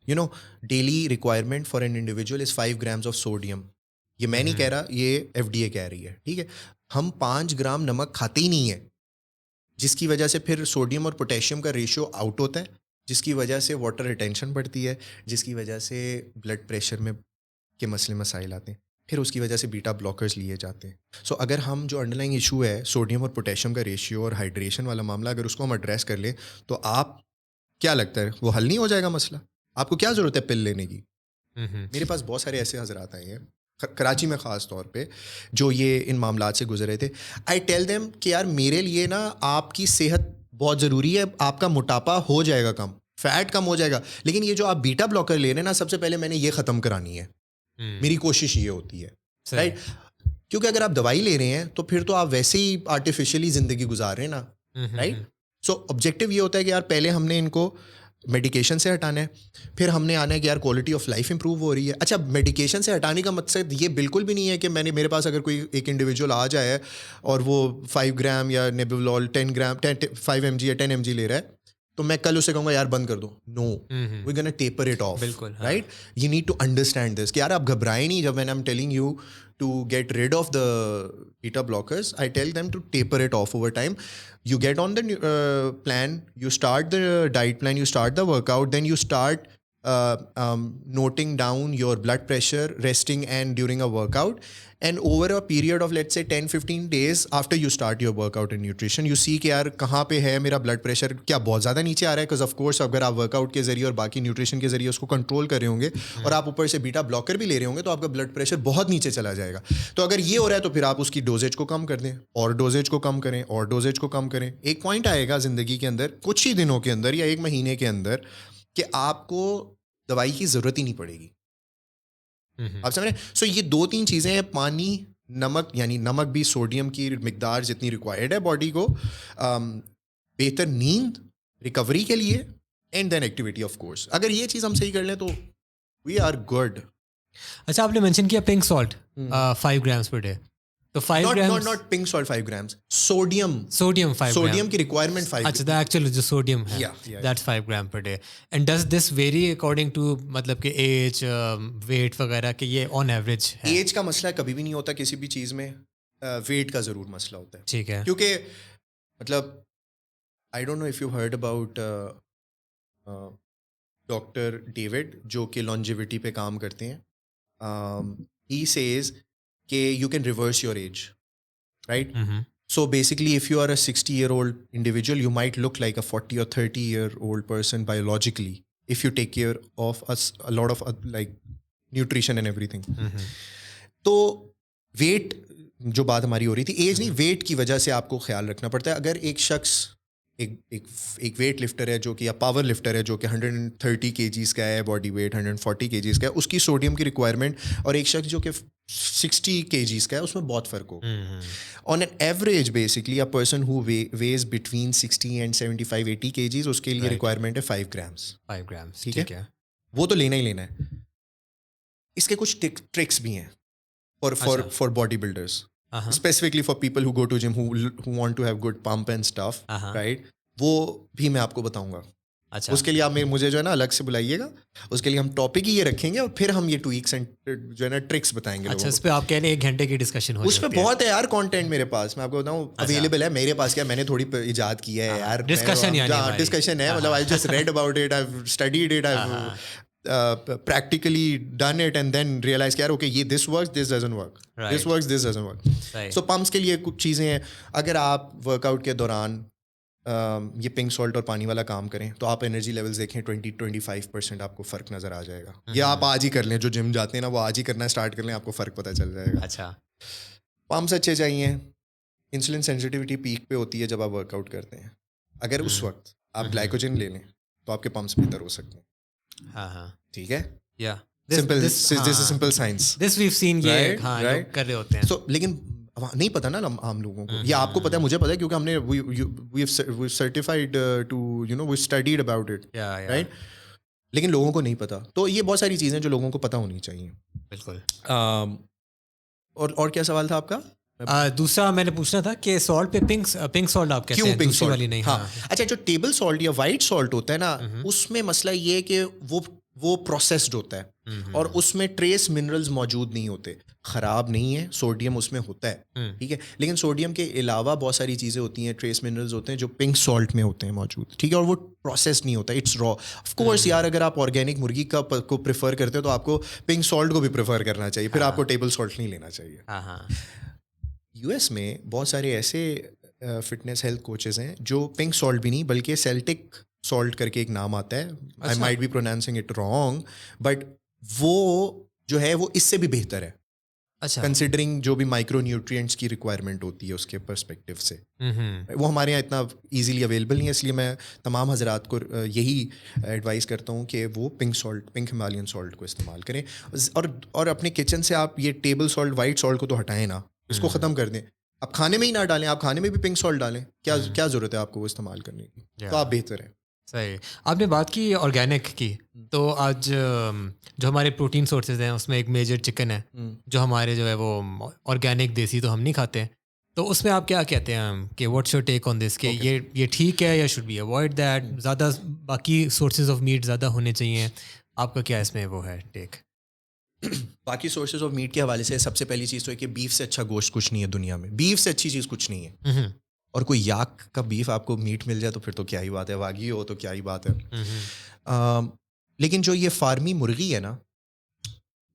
You know, daily requirement for an individual is 5 grams of sodium. یہ میں نہیں کہہ رہا, یہ FDA کہہ رہی ہے, ٹھیک ہے. ہم 5 گرام نمک کھاتے ہی نہیں ہیں, جس کی وجہ سے پھر سوڈیم اور پوٹیشیم کا ریشیو آؤٹ ہوتا ہے, جس کی وجہ سے واٹر ریٹینشن بڑھتی ہے, جس کی وجہ سے بلڈ پریشر میں کے مسئلے مسائل آتے ہیں, پھر اس کی وجہ سے بیٹا بلاکرز لیے جاتے ہیں. سو اگر ہم جو انڈر لائنگ ایشو ہے سوڈیم اور پوٹیشیم کا ریشیو اور ہائیڈریشن والا معاملہ, اگر اس کو ہم ایڈریس کر لیں تو آپ کیا لگتا ہے وہ حل نہیں ہو جائے گا مسئلہ؟ آپ کو کیا ضرورت ہے پل لینے کی؟ میرے پاس بہت سارے ایسے حضرات آئے ہیں کراچی میں خاص طور پہ جو یہ ان معاملات سے گزرے تھے. آئی ٹیل دیم کہ یار میرے لیے نا آپ کی صحت بہت ضروری ہے, آپ کا موٹاپا ہو جائے گا کم, فیٹ کم ہو جائے گا, لیکن یہ جو آپ بیٹا بلاکر لے رہے ہیں نا, سب سے پہلے میں نے یہ ختم کرانی ہے. میری کوشش یہ ہوتی ہے, رائٹ, کیونکہ اگر آپ دوائی لے رہے ہیں تو پھر تو آپ ویسے ہی آرٹیفیشلی زندگی گزار رہے ہیں نا, رائٹ. سو آبجیکٹیو یہ ہوتا ہے کہ یار پہلے ہم نے ان کو میڈیکیشن سے ہٹانا ہے, پھر ہم نے آنا ہے کہ یار کوالٹی آف لائف امپروو ہو رہی ہے. اچھا, میڈیکیشن سے ہٹانے کا مقصد یہ بالکل بھی نہیں ہے کہ میرے پاس اگر کوئی ایک انڈیویجول آ جائے اور وہ 5 گرام یا نیبولول 10 گرام 5 mg یا 10 mg لے رہا ہے تو میں کل اسے کہوں گا یار بند کر دو. No, we gonna taper it off, right. You need to understand this کہ یار آپ گھبرائے نہیں. جب when I am telling you to get rid of the beta blockers, I tell them to taper it off over time. You get on the plan, you start the diet plan, you start the workout, then you start noting down your blood pressure resting and during a workout, and over a period of let's say 10-15 days after you start your workout and nutrition, you see کہ یار کہاں پہ ہے میرا blood pressure, کیا بہت زیادہ نیچے آ رہا ہے, because of course اگر آپ ورک آؤٹ کے ذریعے اور باقی نیوٹریشن کے ذریعے اس کو کنٹرول کر رہے ہوں گے اور آپ اوپر سے بیٹا بلاکر بھی لے رہے ہوں گے تو آپ کا بلڈ پریشر بہت نیچے چلا جائے گا. تو اگر یہ ہو رہا ہے تو پھر آپ اس کی ڈوزیج کو کم کر دیں, اور ڈوزیج کو کم کریں, اور ڈوزیج کو کم کریں. ایک پوائنٹ آئے گا زندگی کے اندر کچھ ہی دنوں کے اندر یا ایک مہینے کے اندر کہ آپ کو دوائی کی ضرورت ہی نہیں پڑے گی. آپ سمجھ رہے ہیں؟ سو یہ 2-3 چیزیں ہیں, پانی, نمک, یعنی نمک بھی سوڈیم کی مقدار جتنی ریکوائرڈ ہے باڈی کو, بہتر نیند ریکوری کے لیے, and then activity of course. اگر یہ چیز ہم صحیح کر لیں تو وی آر گڈ. اچھا, آپ نے مینشن کیا pink salt 5 grams per day, تو 5 grams not pink salt 5 grams, sodium 5 sodium کی requirement 5. اچھا, the actual جو sodium ہے that's 5 grams per day. And does this vary according to مطلب کہ ایج, weight وغیرہ, کہ یہ on average ہے؟ ایج کا مسئلہ کبھی بھی نہیں ہوتا کسی بھی چیز میں, ویٹ کا ضرور مسئلہ ہوتا ہے. ٹھیک ہے, کیونکہ مطلب I don't know if you heard about doctor David جو کہ longevity پہ کام کرتے ہیں. He says کہ you can reverse your age, right? So basically if you are a 60-year-old individual, you might look like a 40 or 30-year-old person biologically if you take care of a lot of like nutrition and everything. تو wait جو بات ہماری ہو رہی تھی, age نہیں, wait کی وجہ سے آپ کو خیال رکھنا پڑتا ہے. اگر ایک شخص ایک ویٹ لفٹر ہے جو کہ, یا پاور لفٹر ہے جو کہ 130 kgs کا ہے باڈی ویٹ, 140 kgs کا ہے, اس کی سوڈیم کی ریکوائرمنٹ, اور ایک شخص جو کہ 60 kgs کا ہے, اس میں بہت فرق ہوگا. On an average basically a person who weighs between 60 and 75-80 kgs, اس کے لیے ریکوائرمنٹ ہے 5 grams. 5 grams, ٹھیک ہے, وہ تو لینا ہی لینا ہے. اس کے کچھ ٹرکس بھی ہیں for bodybuilders, specifically for people who go to gym who want to have good pump and stuff, right. وہ بھی میں آپ کو بتاؤں گا. اچھا, اس کے لیے آپ مجھے جو ہے نا الگ سے بلائیے گا, اس کے لیے ہم ٹاپک ہی یہ رکھیں گے اور پھر ہم یہ ٹویکس اینڈ جو ہے نا ٹرکس بتائیں گے. اچھا, اس پہ آپ کہہ رہے ہیں 1 گھنٹے کی ڈسکشن ہو, اس پہ بہت ہے یار کانٹینٹ میرے پاس, میں آپ کو بتاؤں اویلیبل ہے میرے پاس. کیا میں نے تھوڑی ایجاد کیا ہے یار, ڈسکشن ہے, مطلب I just read about it, I studied it, I practically done it and then realize کہ یار اوکے یہ this works, this doesn't work, this works, this doesn't work. So pumps کے لیے کچھ چیزیں ہیں. اگر آپ ورک آؤٹ کے دوران یہ پنک سالٹ اور پانی والا کام کریں تو آپ انرجی لیولز دیکھیں 20-25% آپ کو فرق نظر آ جائے گا. یا آپ آج ہی کر لیں, جو جم جاتے ہیں نا وہ آج ہی کرنا اسٹارٹ کر لیں, آپ کو فرق پتہ چل جائے گا. اچھا, پمپس اچھے چاہیے. انسولن سینسٹیوٹی پیک پہ ہوتی ہے جب آپ ورک آؤٹ کرتے ہیں. اگر اس وقت آپ گلائکوجن لے لیں تو آپ کے پمپس بہتر ہو سکتے ہیں. ٹھیک ہے, simple science, this we've seen, یہ لوگ کر رہے ہوتے ہیں. سو لیکن نہیں پتا نا عام لوگوں کو, یا آپ کو پتا ہے, مجھے پتا ہے کیونکہ ہم نے we certified to you know we studied about it, right? لیکن لوگوں کو نہیں پتا. تو یہ بہت ساری چیزیں جو لوگوں کو پتا ہونی چاہیے. بالکل. اور کیا سوال تھا آپ کا؟ دوسرا میں نے پوچھنا تھا کہ سالٹ پہ پنک سالٹ آپ کہتے ہیں, دوسری والی نہیں. ہاں, اچھا, جو ٹیبل سالٹ یا وائٹ سالٹ ہوتا ہے نا, اس میں مسئلہ یہ ہے کہ وہ پروسیسڈ ہوتا ہے. اور اس میں ٹریس منرلز موجود نہیں ہوتے. خراب نہیں ہے, سوڈیم اس میں ہوتا ہے, ٹھیک ہے, لیکن سوڈیم کے علاوہ بہت ساری چیزیں ہوتی ہیں, ٹریس منرلز ہوتے ہیں جو پنک سالٹ میں ہوتے ہیں موجود, ٹھیک ہے, اور وہ پروسیس نہیں ہوتا, اٹس را. آف کورس یار, اگر آپ آرگینک مرغی کو پریفر کرتے ہو تو آپ کو پنک سالٹ کو بھی پریفر کرنا چاہیے, پھر آپ کو ٹیبل سالٹ نہیں لینا چاہیے. یو ایس میں بہت سارے ایسے فٹنس ہیلتھ کوچز ہیں جو پنک سالٹ بھی نہیں بلکہ سیلٹک سالٹ کر کے ایک نام آتا ہے, I might be pronouncing it wrong, but وہ جو ہے وہ اس سے بھی بہتر ہے, کنسیڈرنگ جو بھی مائکرو نیوٹرینٹس کی ریکوائرمنٹ ہوتی ہے اس کے پرسپیکٹیو سے. وہ ہمارے یہاں اتنا ایزیلی اویلیبل نہیں ہے, اس لیے میں تمام حضرات کو یہی ایڈوائز کرتا ہوں کہ وہ pink salt, pink Himalayan salt کو استعمال کریں, اور اپنے کچن سے آپ یہ ٹیبل سالٹ, وائٹ سالٹ کو تو ہٹائیں نا, اس کو ختم کر دیں. آپ کھانے میں ہی نہ ڈالیں, آپ کھانے میں بھی پنک سالٹ ڈالیں, کیا ضرورت ہے آپ کو وہ استعمال کرنے کی, تو آپ بہتر ہیں. صحیح. آپ نے بات کی آرگینک کی, تو آج جو ہمارے پروٹین سورسز ہیں اس میں ایک میجر چکن ہے, جو ہمارے جو ہے وہ آرگینک دیسی تو ہم نہیں کھاتے ہیں, تو اس میں آپ کیا کہتے ہیں کہ what's your take on this, کہ یہ ٹھیک ہے یا شوڈ بی اوائڈ دیٹ, زیادہ باقی سورسز آف میٹ زیادہ ہونے چاہیے, آپ کا کیا اس میں وہ ہے ٹیک؟ باقی سورسز آف میٹ کے حوالے سے سب سے پہلی چیز تو ہے کہ بیف سے اچھا گوشت کچھ نہیں ہے دنیا میں, بیف سے اچھی چیز کچھ نہیں ہے. اور کوئی یاک کا بیف آپ کو میٹ مل جائے تو پھر تو کیا ہی بات ہے, واگی ہو تو کیا ہی بات ہے. لیکن جو یہ فارمی مرغی ہے نا,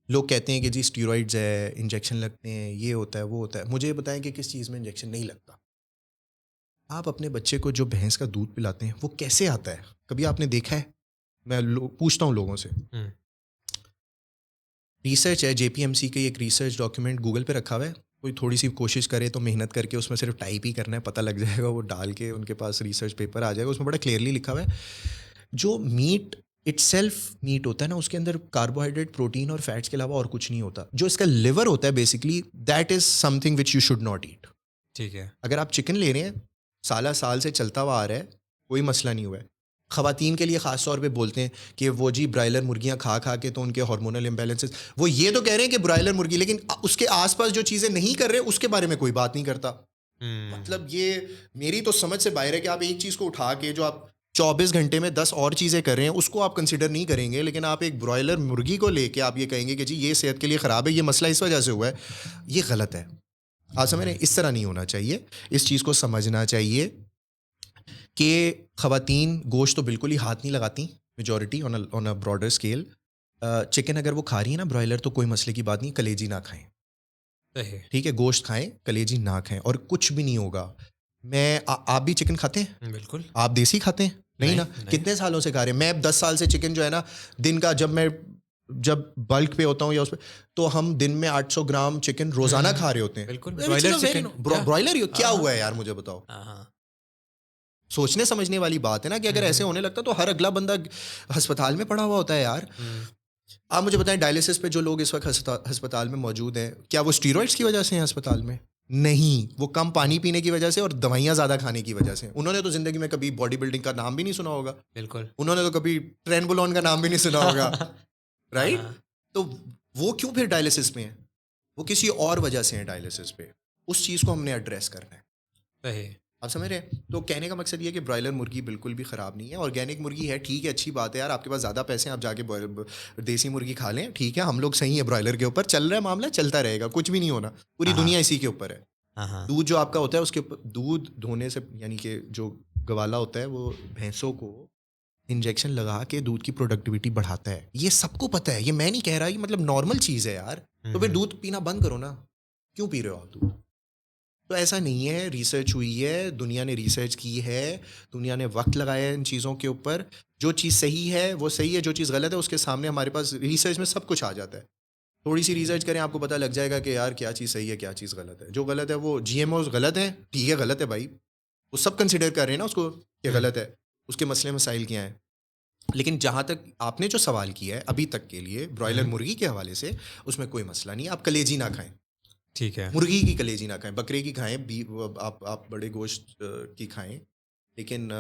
لوگ کہتے ہیں کہ جی اسٹیرائڈز ہے, انجیکشن لگتے ہیں, یہ ہوتا ہے وہ ہوتا ہے. مجھے یہ بتائیں کہ کس چیز میں انجیکشن نہیں لگتا. آپ اپنے بچے کو جو بھینس کا دودھ پلاتے ہیں وہ کیسے آتا ہے, کبھی آپ نے دیکھا ہے؟ میں پوچھتا ہوں لوگوں سے. ریسرچ ہے, جے پی ایم سی کے ایک ریسرچ ڈاکیومنٹ گوگل پہ رکھا ہوا ہے, کوئی تھوڑی سی کوشش کرے تو محنت کر کے اس میں صرف ٹائپ ہی کرنا ہے, پتہ لگ جائے گا, وہ ڈال کے ان کے پاس ریسرچ پیپر آ جائے گا, اس میں بڑا کلیئرلی لکھا ہوا ہے. جو میٹ اٹ سیلف میٹ ہوتا ہے نا, اس کے اندر کاربوہائیڈریٹ, پروٹین اور فیٹس کے علاوہ اور کچھ نہیں ہوتا. جو اس کا لیور ہوتا ہے basically, that is something which you should not eat. ٹھیک ہے, اگر آپ چکن لے رہے ہیں, سال سے چلتا ہوا آ رہا ہے, کوئی مسئلہ نہیں ہوا ہے. خواتین کے لیے خاص طور پہ بولتے ہیں کہ وہ جی برائلر مرغیاں کھا کے تو ان کے ہارمونل امبیلنسز, وہ یہ تو کہہ رہے ہیں کہ برائلر مرغی, لیکن اس کے آس پاس جو چیزیں نہیں کر رہے اس کے بارے میں کوئی بات نہیں کرتا. مطلب یہ میری تو سمجھ سے باہر ہے کہ آپ ایک چیز کو اٹھا کے جو آپ 24 گھنٹے میں 10 اور چیزیں کر رہے ہیں اس کو آپ کنسیڈر نہیں کریں گے, لیکن آپ ایک برائلر مرغی کو لے کے آپ یہ کہیں گے کہ جی یہ صحت کے لیے خراب ہے, یہ مسئلہ اس وجہ سے ہوا ہے. یہ غلط ہے. آپ سمجھ رہے ہیں, اس طرح نہیں ہونا چاہیے. اس چیز کو سمجھنا چاہیے کہ خواتین گوشت تو بالکل ہی ہاتھ نہیں لگاتی, majority on a broader scale. Chicken اگر وہ کھا رہی ہے نا برائلر, تو کوئی مسئلے کی بات نہیں, کلیجی نہ کھائیں, ٹھیک ہے, گوشت کھائیں, کلیجی نہ کھائیں, اور کچھ بھی نہیں ہوگا. آپ بھی چکن کھاتے ہیں؟ بالکل. آپ دیسی کھاتے ہیں؟ نہیں نا. کتنے سالوں سے کھا رہے ہیں؟ میں 10 سال سے چکن جو ہے نا, دن کا جب بلک پہ ہوتا ہوں یا اس پہ, تو ہم دن میں 800 گرام چکن روزانہ کھا رہے ہوتے ہیں. بالکل برائلر کیا ہوا ہے یار, مجھے بتاؤ. سوچنے سمجھنے والی بات ہے نا, کہ اگر ایسے ہونے لگتا تو ہر اگلا بندہ ہسپتال میں پڑا ہوا ہوتا ہے یار. آپ مجھے بتائیں, ڈائلیسس پہ جو لوگ اس وقت ہسپتال میں موجود ہیں, کیا وہ اسٹیرائڈس کی وجہ سے ہیں ہسپتال میں؟ نہیں, وہ کم پانی پینے کی وجہ سے اور دوائیاں زیادہ کھانے کی وجہ سے. انہوں نے تو زندگی میں کبھی باڈی بلڈنگ کا نام بھی نہیں سنا ہوگا. بالکل. انہوں نے تو کبھی ٹرینبولون کا نام بھی نہیں سنا ہوگا. رائٹ. تو وہ کیوں پھر ڈائلیسس میں ہیں؟ وہ کسی اور وجہ سے ہیں ڈائلیسس پہ. اس چیز کو ہم نے ایڈریس کرنا ہے. صحیح. آپ سمجھ رہے ہیں؟ تو کہنے کا مقصد یہ ہے کہ برائلر مرغی بالکل بھی خراب نہیں ہے. آرگینک مرغی ہے, ٹھیک ہے, اچھی بات ہے یار, آپ کے پاس زیادہ پیسے ہیں, آپ جا کے دیسی مرغی کھا لیں, ٹھیک ہے, ہم لوگ صحیح ہیں برائلر کے اوپر, چل رہا ہے معاملہ, چلتا رہے گا, کچھ بھی نہیں ہونا, پوری دنیا اسی کے اوپر ہے. دودھ جو آپ کا ہوتا ہے اس کے اوپر دودھ دھونے سے, یعنی کہ جو گوالا ہوتا ہے وہ بھینسوں کو انجیکشن لگا کے دودھ کی پروڈکٹیوٹی بڑھاتا ہے. یہ سب کو پتہ ہے, یہ میں نہیں کہہ رہا, یہ مطلب نارمل چیز ہے یار. تو پھر دودھ پینا بند کرو نا, کیوں پی رہے ہو آپ دودھ؟ تو ایسا نہیں ہے, ریسرچ ہوئی ہے, دنیا نے ریسرچ کی ہے, دنیا نے وقت لگایا ہے ان چیزوں کے اوپر. جو چیز صحیح ہے وہ صحیح ہے, جو چیز غلط ہے اس کے سامنے ہمارے پاس ریسرچ میں سب کچھ آ جاتا ہے. تھوڑی سی ریسرچ کریں, آپ کو پتہ لگ جائے گا کہ یار کیا چیز صحیح ہے, کیا چیز غلط ہے. جو غلط ہے وہ جی ایم اوز غلط ہیں, ٹھیک ہے, غلط ہے بھائی, وہ سب کنسیڈر کر رہے ہیں نا اس کو کہ غلط ہے, اس کے مسئلے مسائل کیا ہیں. لیکن جہاں تک آپ نے جو سوال کیا ہے ابھی تک کے لیے برائلر مرغی کے حوالے سے, اس میں کوئی مسئلہ نہیں. آپ کلیجی نہ کھائیں, ٹھیک ہے, مرغی کی کلیجی نہ کھائیں, بکرے کی کھائیں, آپ بڑے گوشت کی کھائیں, لیکن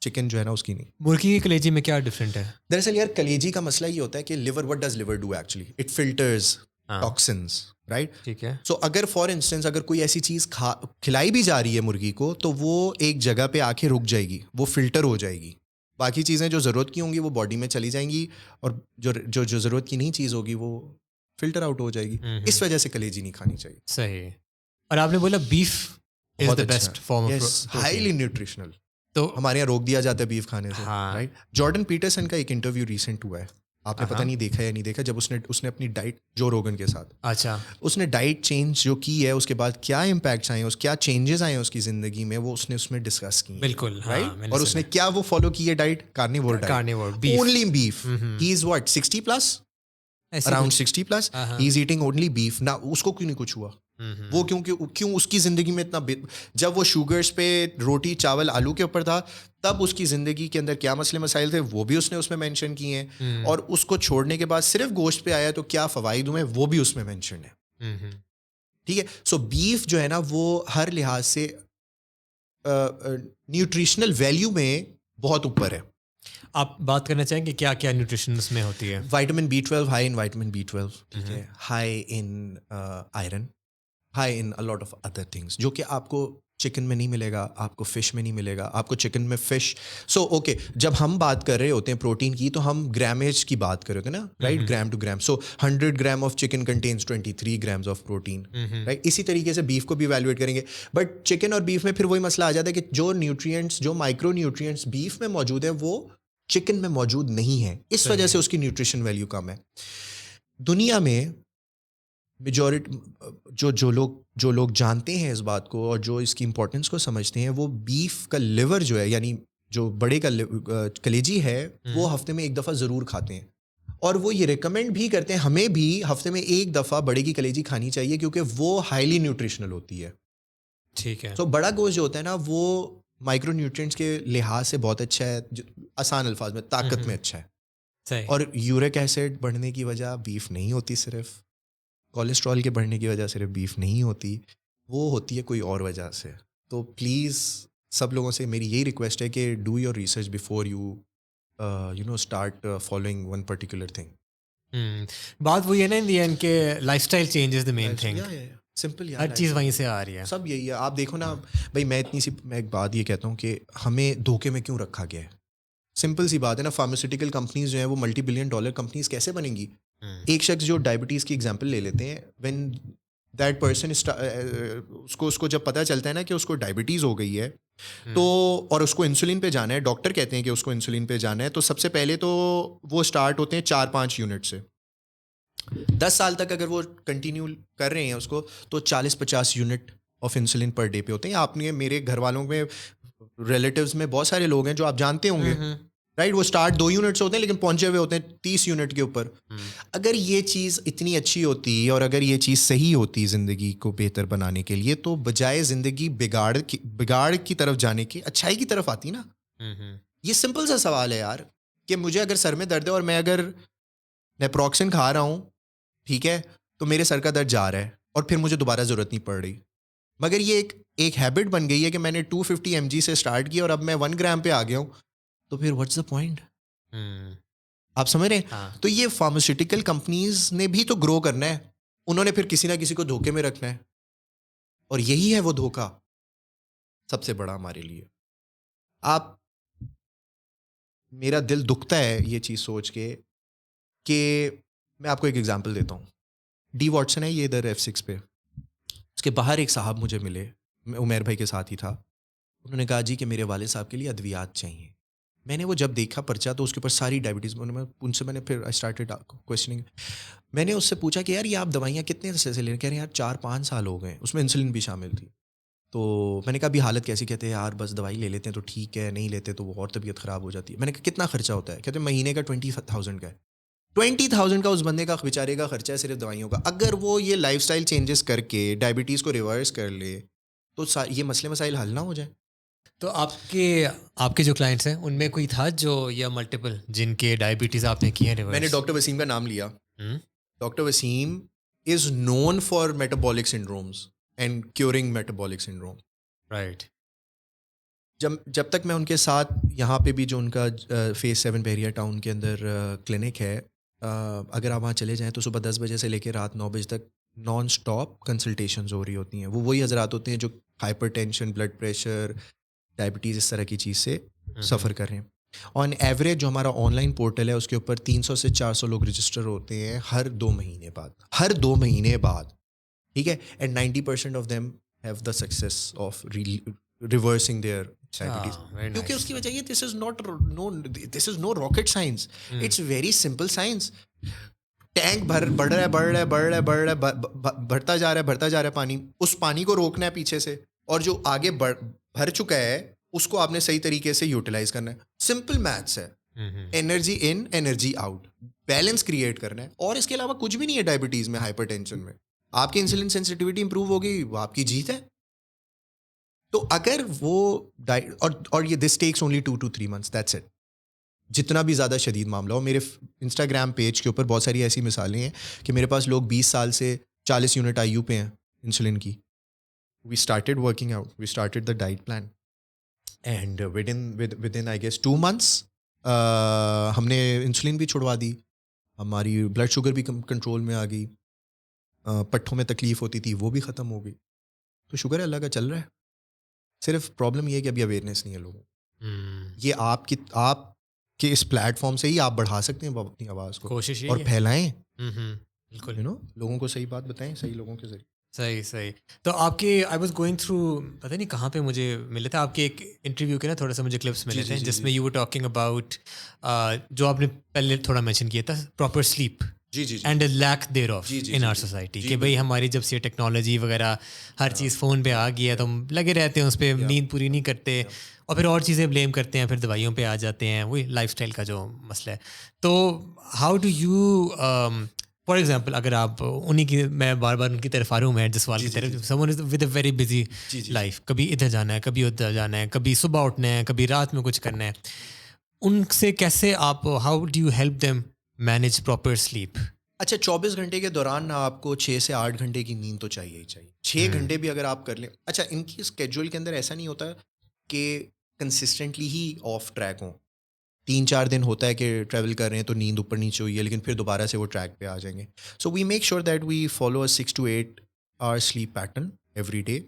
چکن جو ہے نا اس کی نہیں. مرغی کی کلیجی میں کیا ڈفرینٹ ہے؟ دراصل یار کلیجی کا مسئلہ یہ ہوتا ہے کہ liver, what does liver do actually, it filters toxins, right. ٹھیک ہے. سو اگر فار انسٹنس اگر کوئی ایسی چیز کھلائی بھی جا رہی ہے مرغی کو, تو وہ ایک جگہ پہ آ کے رک جائے گی, وہ فلٹر ہو جائے گی, باقی چیزیں جو ضرورت کی ہوں گی وہ باڈی میں چلی جائیں گی, اور جو ضرورت کی نہیں چیز ہوگی وہ فلٹر آؤٹ ہو جائے گی. اس وجہ سے کلیجی نہیں کھانی چاہیے. صحیح. اور آپ نے بولا beef is the best form of protein. Highly nutritional. تو ہمارے یہاں روک دیا جاتا ہے بیف کھانے سے, ہاں رائٹ. جارڈن پیٹرسن کا ایک انٹرویو ریسنٹ ہوا ہے, آپ نے پتہ نہیں دیکھا یا نہیں دیکھا, جب اس نے اپنی ڈائٹ جو روگن کے ساتھ, اچھا اس نے ڈائٹ چینج جو کی ہے, اس کے بعد کیا امپیکٹس آئے ہیں, کیا چینجز آئے ہیں اس کی زندگی میں, وہ اس نے اس میں ڈسکس کی. بالکل رائٹ. اور اس نے کیا وہ فالو کی ہے diet, carnivore diet, carnivore beef only beef. He is what 60 plus, around 60 plus, he is eating only beef. نہ اس کو کیوں نہیں کچھ ہوا, وہ کیوں اس کی زندگی میں اتنا, جب وہ شوگرز پہ روٹی چاول آلو کے اوپر تھا, تب اس کی زندگی کے اندر کیا مسئلے مسائل تھے وہ بھی اس نے اس میں مینشن کیے ہیں, اور اس کو چھوڑنے کے بعد صرف گوشت پہ آیا تو کیا فوائد ہوئے وہ بھی اس میں مینشن ہے. ٹھیک ہے. سو بیف جو ہے نا وہ ہر لحاظ سے نیوٹریشنل ویلیو میں بہت اوپر ہے. آپ بات کرنا چاہیں گے کیا کیا نیوٹریشن اس میں ہوتی ہے؟ Vitamin B12, high in vitamin B12, ٹھیک ہے, high in iron, high in lot of other things, جو کہ آپ کو چکن میں نہیں ملے گا, آپ کو فش میں نہیں ملے گا. آپ کو چکن میں فش, سو اوکے, جب ہم بات کر رہے ہوتے ہیں پروٹین کی تو ہم گرامیج کی بات کر رہے ہوتے ہیں نا, right, gram to gram. So 100 gram of chicken contains 23 grams of protein, right. اسی طریقے سے بیف کو بھی ایویلویٹ کریں گے, بٹ چکن اور بیف میں پھر وہی مسئلہ آ جاتا ہے کہ جو نیوٹریئنٹس, جو مائکرو نیوٹریئنٹس بیف میں موجود ہیں وہ چکن میں موجود نہیں ہے, اس وجہ سے اس کی نیوٹریشن ویلیو کم ہے. دنیا میں میجورٹی جو لوگ جانتے ہیں اس بات کو اور جو اس کی امپورٹنس کو سمجھتے ہیں, وہ بیف کا لیور جو ہے, یعنی جو بڑے کا کلیجی ہے, وہ ہفتے میں ایک دفعہ ضرور کھاتے ہیں, اور وہ یہ ریکمینڈ بھی کرتے ہیں ہمیں بھی ہفتے میں ایک دفعہ بڑے کی کلیجی کھانی چاہیے, کیونکہ وہ ہائیلی نیوٹریشنل ہوتی ہے. ٹھیک ہے. تو بڑا گوشت جو ہوتا ہے نا وہ مائکرو نیوٹرینٹس کے لحاظ سے بہت اچھا ہے, آسان الفاظ میں طاقت میں اچھا ہے. اور یورک ایسڈ بڑھنے کی وجہ بیف نہیں ہوتی, صرف کولیسٹرول کے بڑھنے کی وجہ صرف بیف نہیں ہوتی, وہ ہوتی ہے کوئی اور وجہ سے. تو پلیز سب لوگوں سے میری یہی ریکویسٹ ہے کہ do your research before you start following one particular thing. بات وہی ہے نا ان دی اینڈ کہ lifestyle change is the main thing. Simple, ہر چیز وہیں سے آ رہی ہے, سب یہی ہے. آپ دیکھو نا بھائی, میں ایک بات یہ کہتا ہوں کہ ہمیں دھوکے میں کیوں رکھا گیا ہے. سمپل سی بات ہے نا, فارماسیوٹیکل کمپنیز جو ہیں وہ $multi billion کمپنیز کیسے بنیں گی. ایک شخص جو ڈائبٹیز کی ایگزامپل لے لیتے ہیں, وین دیٹ پرسن اس کو جب پتہ چلتا ہے نا کہ اس کو ڈائبٹیز ہو گئی ہے تو, اور اس کو انسولین پہ جانا ہے, ڈاکٹر کہتے ہیں کہ اس کو انسولین پہ جانا ہے, تو سب سے پہلے تو وہ اسٹارٹ ہوتے ہیں 4-5 یونٹ سے. 10 سال تک اگر وہ کنٹینیو کر رہے ہیں اس کو, تو 40-50 unit of insulin per day پہ ہوتے ہیں. آپ نے میرے گھر والوں میں ریلیٹیوز میں بہت سارے لوگ ہیں جو آپ جانتے ہوں گے, رائٹ, وہ اسٹارٹ 2 یونٹ سے ہوتے ہیں لیکن پہنچے ہوئے ہوتے ہیں 30 یونٹ کے اوپر. اگر یہ چیز اتنی اچھی ہوتی اور اگر یہ چیز صحیح ہوتی زندگی کو بہتر بنانے کے لیے, تو بجائے زندگی بگاڑ کی طرف جانے کی اچھائی کی طرف آتی نا. یہ سمپل سا سوال ہے یار, کہ مجھے اگر سر میں درد ہے اور میں اگر نیپروکسن کھا رہا ہوں, ٹھیک ہے, تو میرے سر کا درد جا رہا ہے اور پھر مجھے دوبارہ ضرورت نہیں پڑ رہی. مگر یہ ایک ہیبٹ بن گئی ہے کہ میں نے 250 mg سے اسٹارٹ کیا اور اب میں 1 گرام پہ آ گیا ہوں, تو پھر واٹس دا پوائنٹ. آپ سمجھ رہے ہیں؟ تو یہ فارماسیوٹیکل کمپنیز نے بھی تو گرو کرنا ہے, انہوں نے پھر کسی نہ کسی کو دھوکے میں رکھنا ہے, اور یہی ہے وہ دھوکہ سب سے بڑا ہمارے لیے. میرا دل دکھتا ہے یہ چیز سوچ کے کہ میں آپ کو ایک ایگزامپل دیتا ہوں. ڈی واٹسن ہے یہ ادھر F6 پہ, اس کے باہر ایک صاحب مجھے ملے, میں عمیر بھائی کے ساتھ ہی تھا. انہوں نے کہا جی کہ میرے والد صاحب کے لیے ادویات چاہیے. میں نے وہ جب دیکھا پرچہ تو اس کے اوپر ساری ڈائبٹیز, ان سے میں نے پھر اسٹارٹیڈ کویسچننگ. میں نے اس سے پوچھا کہ یار یہ آپ دوائیاں کتنے عرصے سے لے رہے ہیں؟ کہہ رہے ہیں یار 4-5 سال ہو گئے, اس میں انسولین بھی شامل تھی. تو میں نے کہا ابھی حالت کیسی؟ کہتے ہیں یار بس دوائی لے لیتے ہیں تو ٹھیک ہے, نہیں لیتے تو وہ اور طبیعت خراب ہو جاتی ہے. میں نے کہا کتنا خرچہ ہوتا ہے؟ کہتے ہیں مہینے کا 20,000 کا ہے. 20,000 کا اس بندے کا بیچارے کا خرچہ ہے صرف دوائیوں کا. اگر وہ یہ لائف اسٹائل چینجز کر کے ڈائبٹیز کو ریورس کر لے تو یہ مسئلے مسائل حل نہ ہو جائیں. تو آپ کے جو کلائنٹس ہیں ان میں کوئی تھا جو یا ملٹیپل جن کے ڈائبٹیز آپ نے کی ہیں ریورس؟ میں نے ڈاکٹر وسیم کا نام لیا. Doctor Waseem is known for metabolic syndromes and curing metabolic syndrome. Right. جب تک میں ان کے ساتھ یہاں پہ بھی جو ان کا فیز 7 بحریہ ٹاؤن کے اندر کلینک ہے, اگر آپ وہاں چلے جائیں تو صبح 10 بجے سے لے کے رات 9 بجے تک نان اسٹاپ کنسلٹیشنز ہو رہی ہوتی ہیں. وہی حضرات ہوتے ہیں جو hypertension, blood pressure, diabetes اس طرح کی چیز سے سفر کر رہے ہیں. آن ایوریج جو ہمارا آن لائن پورٹل ہے اس کے اوپر 300 سے 400 لوگ رجسٹر ہوتے ہیں ہر 2 مہینے بعد, ٹھیک ہے, and 90% of them have the success of reversing their diabetes. کیونکہ اس کی وجہ یہ this is no rocket science, it's very simple science. Tank بڑھ رہا ہے, بڑھتا جا رہا ہے پانی, اس پانی کو روکنا ہے پیچھے سے, اور جو آگے بھر چکا ہے اس کو آپ نے صحیح طریقے سے یوٹیلائز کرنا ہے. سمپل میتھس ہے, انرجی ان انرجی آؤٹ, بیلنس کریٹ کرنا ہے, اور اس کے علاوہ کچھ بھی نہیں ہے. ڈائبٹیز میں, ہائپر ٹینشن میں آپ کی انسولین سینسٹیوٹی امپروو ہوگی, وہ آپ کی جیت ہے. تو اگر وہ اور یہ this takes only 2 to 3 months, that's it. جتنا بھی زیادہ شدید معاملہ ہو, میرے انسٹاگرام پیج کے اوپر بہت ساری ایسی مثالیں ہیں کہ میرے پاس لوگ 20 سال سے 40 یونٹ IU پہ ہیں انسولین کی. We started working out, we started the diet plan, and with in I guess 2 months ہم نے انسولین بھی چھڑوا دی, ہماری بلڈ شوگر بھی کنٹرول میں آ گئی, پٹھوں میں تکلیف ہوتی تھی وہ بھی ختم ہو گئی. تو شکر ہے اللہ کا, چل رہا ہے. صرف پرابلم یہ ہے کہ ابھی اویئرنیس نہیں ہے لوگوں. یہ آپ کے اس پلیٹ فارم سے ہی آپ بڑھا سکتے ہیں اپنی آواز کو, کوشش اور پھیلائیں, بالکل, لوگوں کو صحیح بات بتائیں, صحیح لوگوں کے ذریعے. صحیح. تو آپ کے آئی واز گوئنگ تھرو, پتہ نہیں کہاں پہ مجھے ملے تھے آپ کے ایک انٹرویو کے نا, تھوڑا سا مجھے کلپس ملے تھے جس میں یو ور ٹاکنگ اباؤٹ جو آپ نے پہلے تھوڑا مینشن کیا تھا, proper sleep and lack thereof in our society, کہ بھائی ہماری جب سے ٹیکنالوجی وغیرہ ہر چیز فون پہ آ گئی ہے تو ہم لگے رہتے ہیں اس پہ, نیند پوری نہیں کرتے, اور پھر اور چیزیں بلیم کرتے ہیں, پھر دوائیوں پہ آ جاتے ہیں, وہی لائف اسٹائل کا جو مسئلہ ہے. تو how do you for example, اگر آپ انہیں کی, میں بار بار ان کی طرف آ رہا ہوں, میں جس والے کی طرف, some one is with a very busy life, کبھی ادھر جانا ہے, کبھی ادھر جانا ہے, کبھی صبح اٹھنا ہے, کبھی رات میں کچھ کرنا ہے, ان سے کیسے آپ, how do you help them manage proper sleep? اچھا, 24 گھنٹے کے دوران نا آپ کو 6 سے 8 گھنٹے کی نیند تو چاہیے ہی چاہیے. 6 گھنٹے بھی اگر آپ کر لیں, اچھا ان کی اسکیجول کے اندر ایسا نہیں ہوتا کہ کنسسٹنٹلی ہی آف ٹریک ہوں. 3-4 دن ہوتا ہے کہ ٹریول کر رہے ہیں تو نیند اوپر نیچے ہوئی ہے, لیکن پھر دوبارہ سے وہ ٹریک پہ آ جائیں گے. So we make sure that we follow a 6 to 8 hour sleep pattern every day.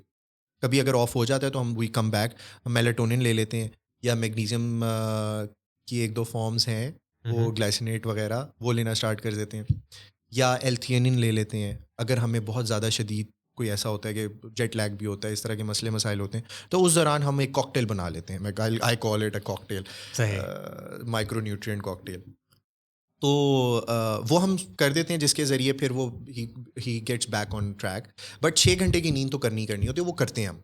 کبھی اگر آف ہو جاتا ہے تو ہم وی کم بیک, ہم میلاٹونن لے لیتے ہیں, یا میگنیزیم کی 1-2 فارمز ہیں, وہ گلائسینیٹ وغیرہ, وہ لینا اسٹارٹ کر دیتے ہیں, یا ایلتھیانین لے لیتے ہیں اگر ہمیں بہت زیادہ شدید کوئی ایسا ہوتا ہے کہ جیٹ لیگ بھی ہوتا ہے, اس طرح کے مسائل ہوتے ہیں, تو اس دوران ہم ایک کاکٹیل بنا لیتے ہیں. I call it a cocktail, micronutrient cocktail. تو وہ ہم کر دیتے ہیں, جس کے ذریعے پھر وہ he gets back on track. But 6 گھنٹے کی نیند تو کرنی ہوتی ہے, وہ کرتے ہیں ہم.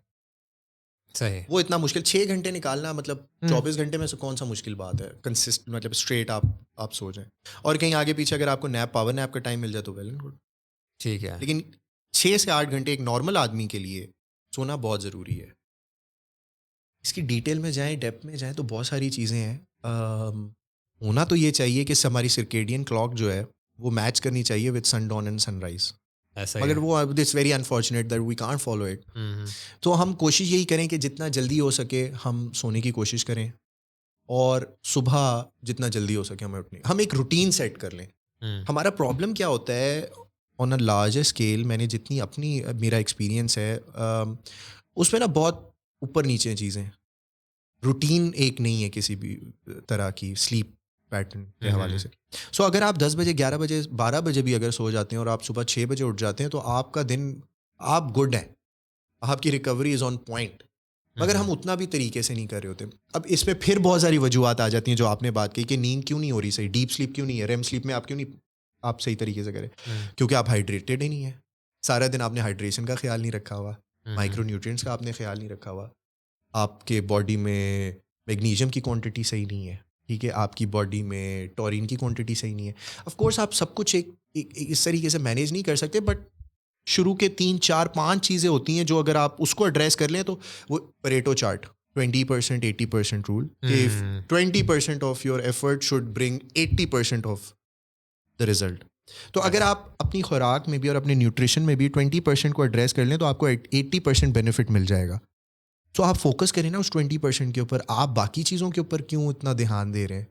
صحیح, وہ اتنا مشکل 6 گھنٹے نکالنا, مطلب 24 گھنٹے میں سے کون سا مشکل بات ہے, مطلب اسٹریٹ آپ سو جائیں, اور کہیں آگے پیچھے اگر آپ کو نیپ, پاور نیپ کا ٹائم مل جائے تو ویل اینڈ گڈ, ٹھیک ہے. لیکن 6 سے 8 گھنٹے ایک نارمل آدمی کے لیے سونا بہت ضروری ہے. اس کی ڈیٹیل میں جائیں, ڈیپتھ میں جائیں تو بہت ساری چیزیں ہیں. ہونا تو یہ چاہیے کہ ہماری سرکیڈین کلاک جو ہے وہ میچ کرنی چاہیے with sundown and sunrise, مگر وہ it's very unfortunate that we can't follow it. تو ہم کوشش یہی کریں کہ جتنا جلدی ہو سکے ہم سونے کی کوشش کریں, اور صبح جتنا جلدی ہو سکے ہم ایک روٹین سیٹ کر لیں. ہمارا پرابلم کیا ہوتا ہے آن اے لارجر اسکیل, میں نے جتنی میرا ایکسپیرینس ہے اس میں نا بہت اوپر نیچے چیزیں, روٹین ایک نہیں ہے کسی بھی طرح کی سلیپ پیٹرن کے حوالے سے. سو اگر آپ 10 بجے 11 بجے 12 بجے بھی اگر سو جاتے ہیں اور آپ صبح 6 بجے اٹھ جاتے ہیں تو آپ کا دن, آپ گڈ ہیں, آپ کی ریکوری از آن پوائنٹ. مگر ہم اتنا بھی طریقے سے نہیں کر رہے ہوتے. اب اس میں پھر بہت ساری وجوہات آ جاتی ہیں جو آپ نے بات کی کہ نیند کیوں نہیں ہو رہی صحیح, ڈیپ سلیپ کیوں نہیں ہے, ریم سلیپ میں آپ کیوں نہیں آپ صحیح طریقے سے کریں, کیونکہ آپ ہائیڈریٹیڈ ہی نہیں ہیں. سارا دن آپ نے ہائیڈریشن کا خیال نہیں رکھا ہوا, مائکرو نیوٹرینٹس کا آپ نے خیال نہیں رکھا ہوا, آپ کے باڈی میں میگنیشیم کی کوانٹٹی صحیح نہیں ہے, ٹھیک ہے, آپ کی باڈی میں ٹورین کی کوانٹٹی صحیح نہیں ہے. آف کورس آپ سب کچھ ایک اس طریقے سے مینیج نہیں کر سکتے, بٹ شروع کے 3-4-5 چیزیں ہوتی ہیں جو اگر آپ اس کو ایڈریس کر لیں تو وہ Pareto chart 20% 80% rule, 20% of your effort should bring 80% of the result. تو اگر آپ اپنی خوراک میں بھی اور اپنے نیوٹریشن میں بھی 20% کو ایڈریس کر لیں تو آپ کو 80% بینیفٹ مل جائے گا. تو آپ فوکس کریں نا اس 20% کے اوپر, آپ باقی چیزوں کے اوپر کیوں اتنا دھیان دے رہے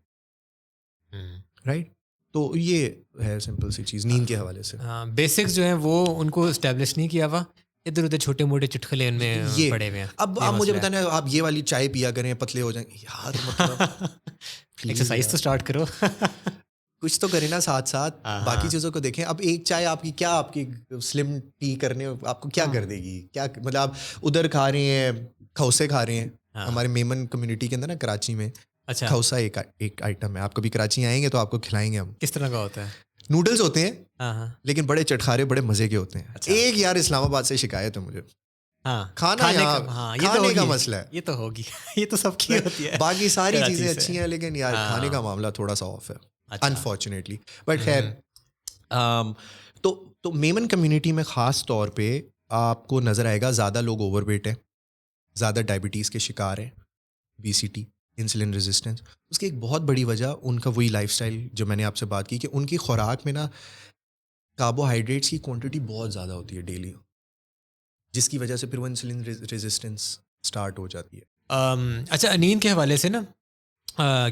ہیں, رائٹ. تو یہ ہے سمپل سی چیز نیند کے حوالے سے. بیسکس جو ہیں وہ ان کو اسٹیبلش نہیں کیا ہوا, ادھر ادھر چھوٹے موٹے چٹکلے ان میں یہ پڑے ہوئے ہیں. اب آپ مجھے بتانا آپ یہ والی چائے پیا کریں پتلے ہو جائیں یار, مطلب ایکسرسائز تو اسٹارٹ کرو. کچھ تو کریں نا ساتھ ساتھ, باقی چیزوں کو دیکھیں. اب ایک چائے آپ کی کیا, آپ کی سلم ٹی کرنے آپ کو کیا کر دے گی, کیا مطلب آپ ادھر کھا رہے ہیں کھوسے کھا رہے ہیں. ہمارے میمن کمیونٹی کے اندر نا کراچی میں اچھا کھوسا ایک آئٹم ہے. آپ کبھی کراچی آئیں گے تو آپ کو کھلائیں گے ہم. کس طرح کا ہوتا ہے؟ نوڈلز ہوتے ہیں ہاں لیکن بڑے چٹخارے بڑے مزے کے ہوتے ہیں. ایک یار اسلام آباد سے شکایت ہے مجھے, کھانا کھانے کا مسئلہ ہے. یہ تو ہوگی, یہ تو سب کی ہوتی ہے. باقی ساری چیزیں اچھی ہیں لیکن یار کھانے کا معاملہ تھوڑا سا آف ہے انفارچونیٹلی. بٹ خیر, تو میمن کمیونٹی میں خاص طور پہ آپ کو نظر آئے گا زیادہ لوگ اوور ویٹ ہیں, زیادہ ڈائبٹیز کے شکار ہیں, obesity, انسولن ریزسٹنس. اس کی ایک بہت بڑی وجہ ان کا وہی لائف اسٹائل جو میں نے آپ سے بات کی کہ ان کی خوراک میں نا کاربوہائیڈریٹس کی کوانٹٹی بہت زیادہ ہوتی ہے ڈیلی, جس کی وجہ سے پھر وہ انسولن ریزسٹنس اسٹارٹ ہو جاتی ہے. اچھا, نیند کے حوالے سے نا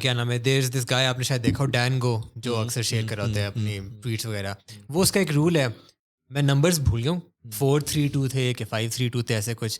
کیا نام ہے, دیر از دس گائے, آپ نے شاید دیکھا ہو ڈین گو, جو اکثر شیئر کر رہا ہوتا ہے اپنی ٹویٹس وغیرہ. وہ اس کا ایک رول ہے, میں نمبرز بھول گیا ہوں, 4-3-2 تھے کہ 5-3-2 تھے, ایسے کچھ,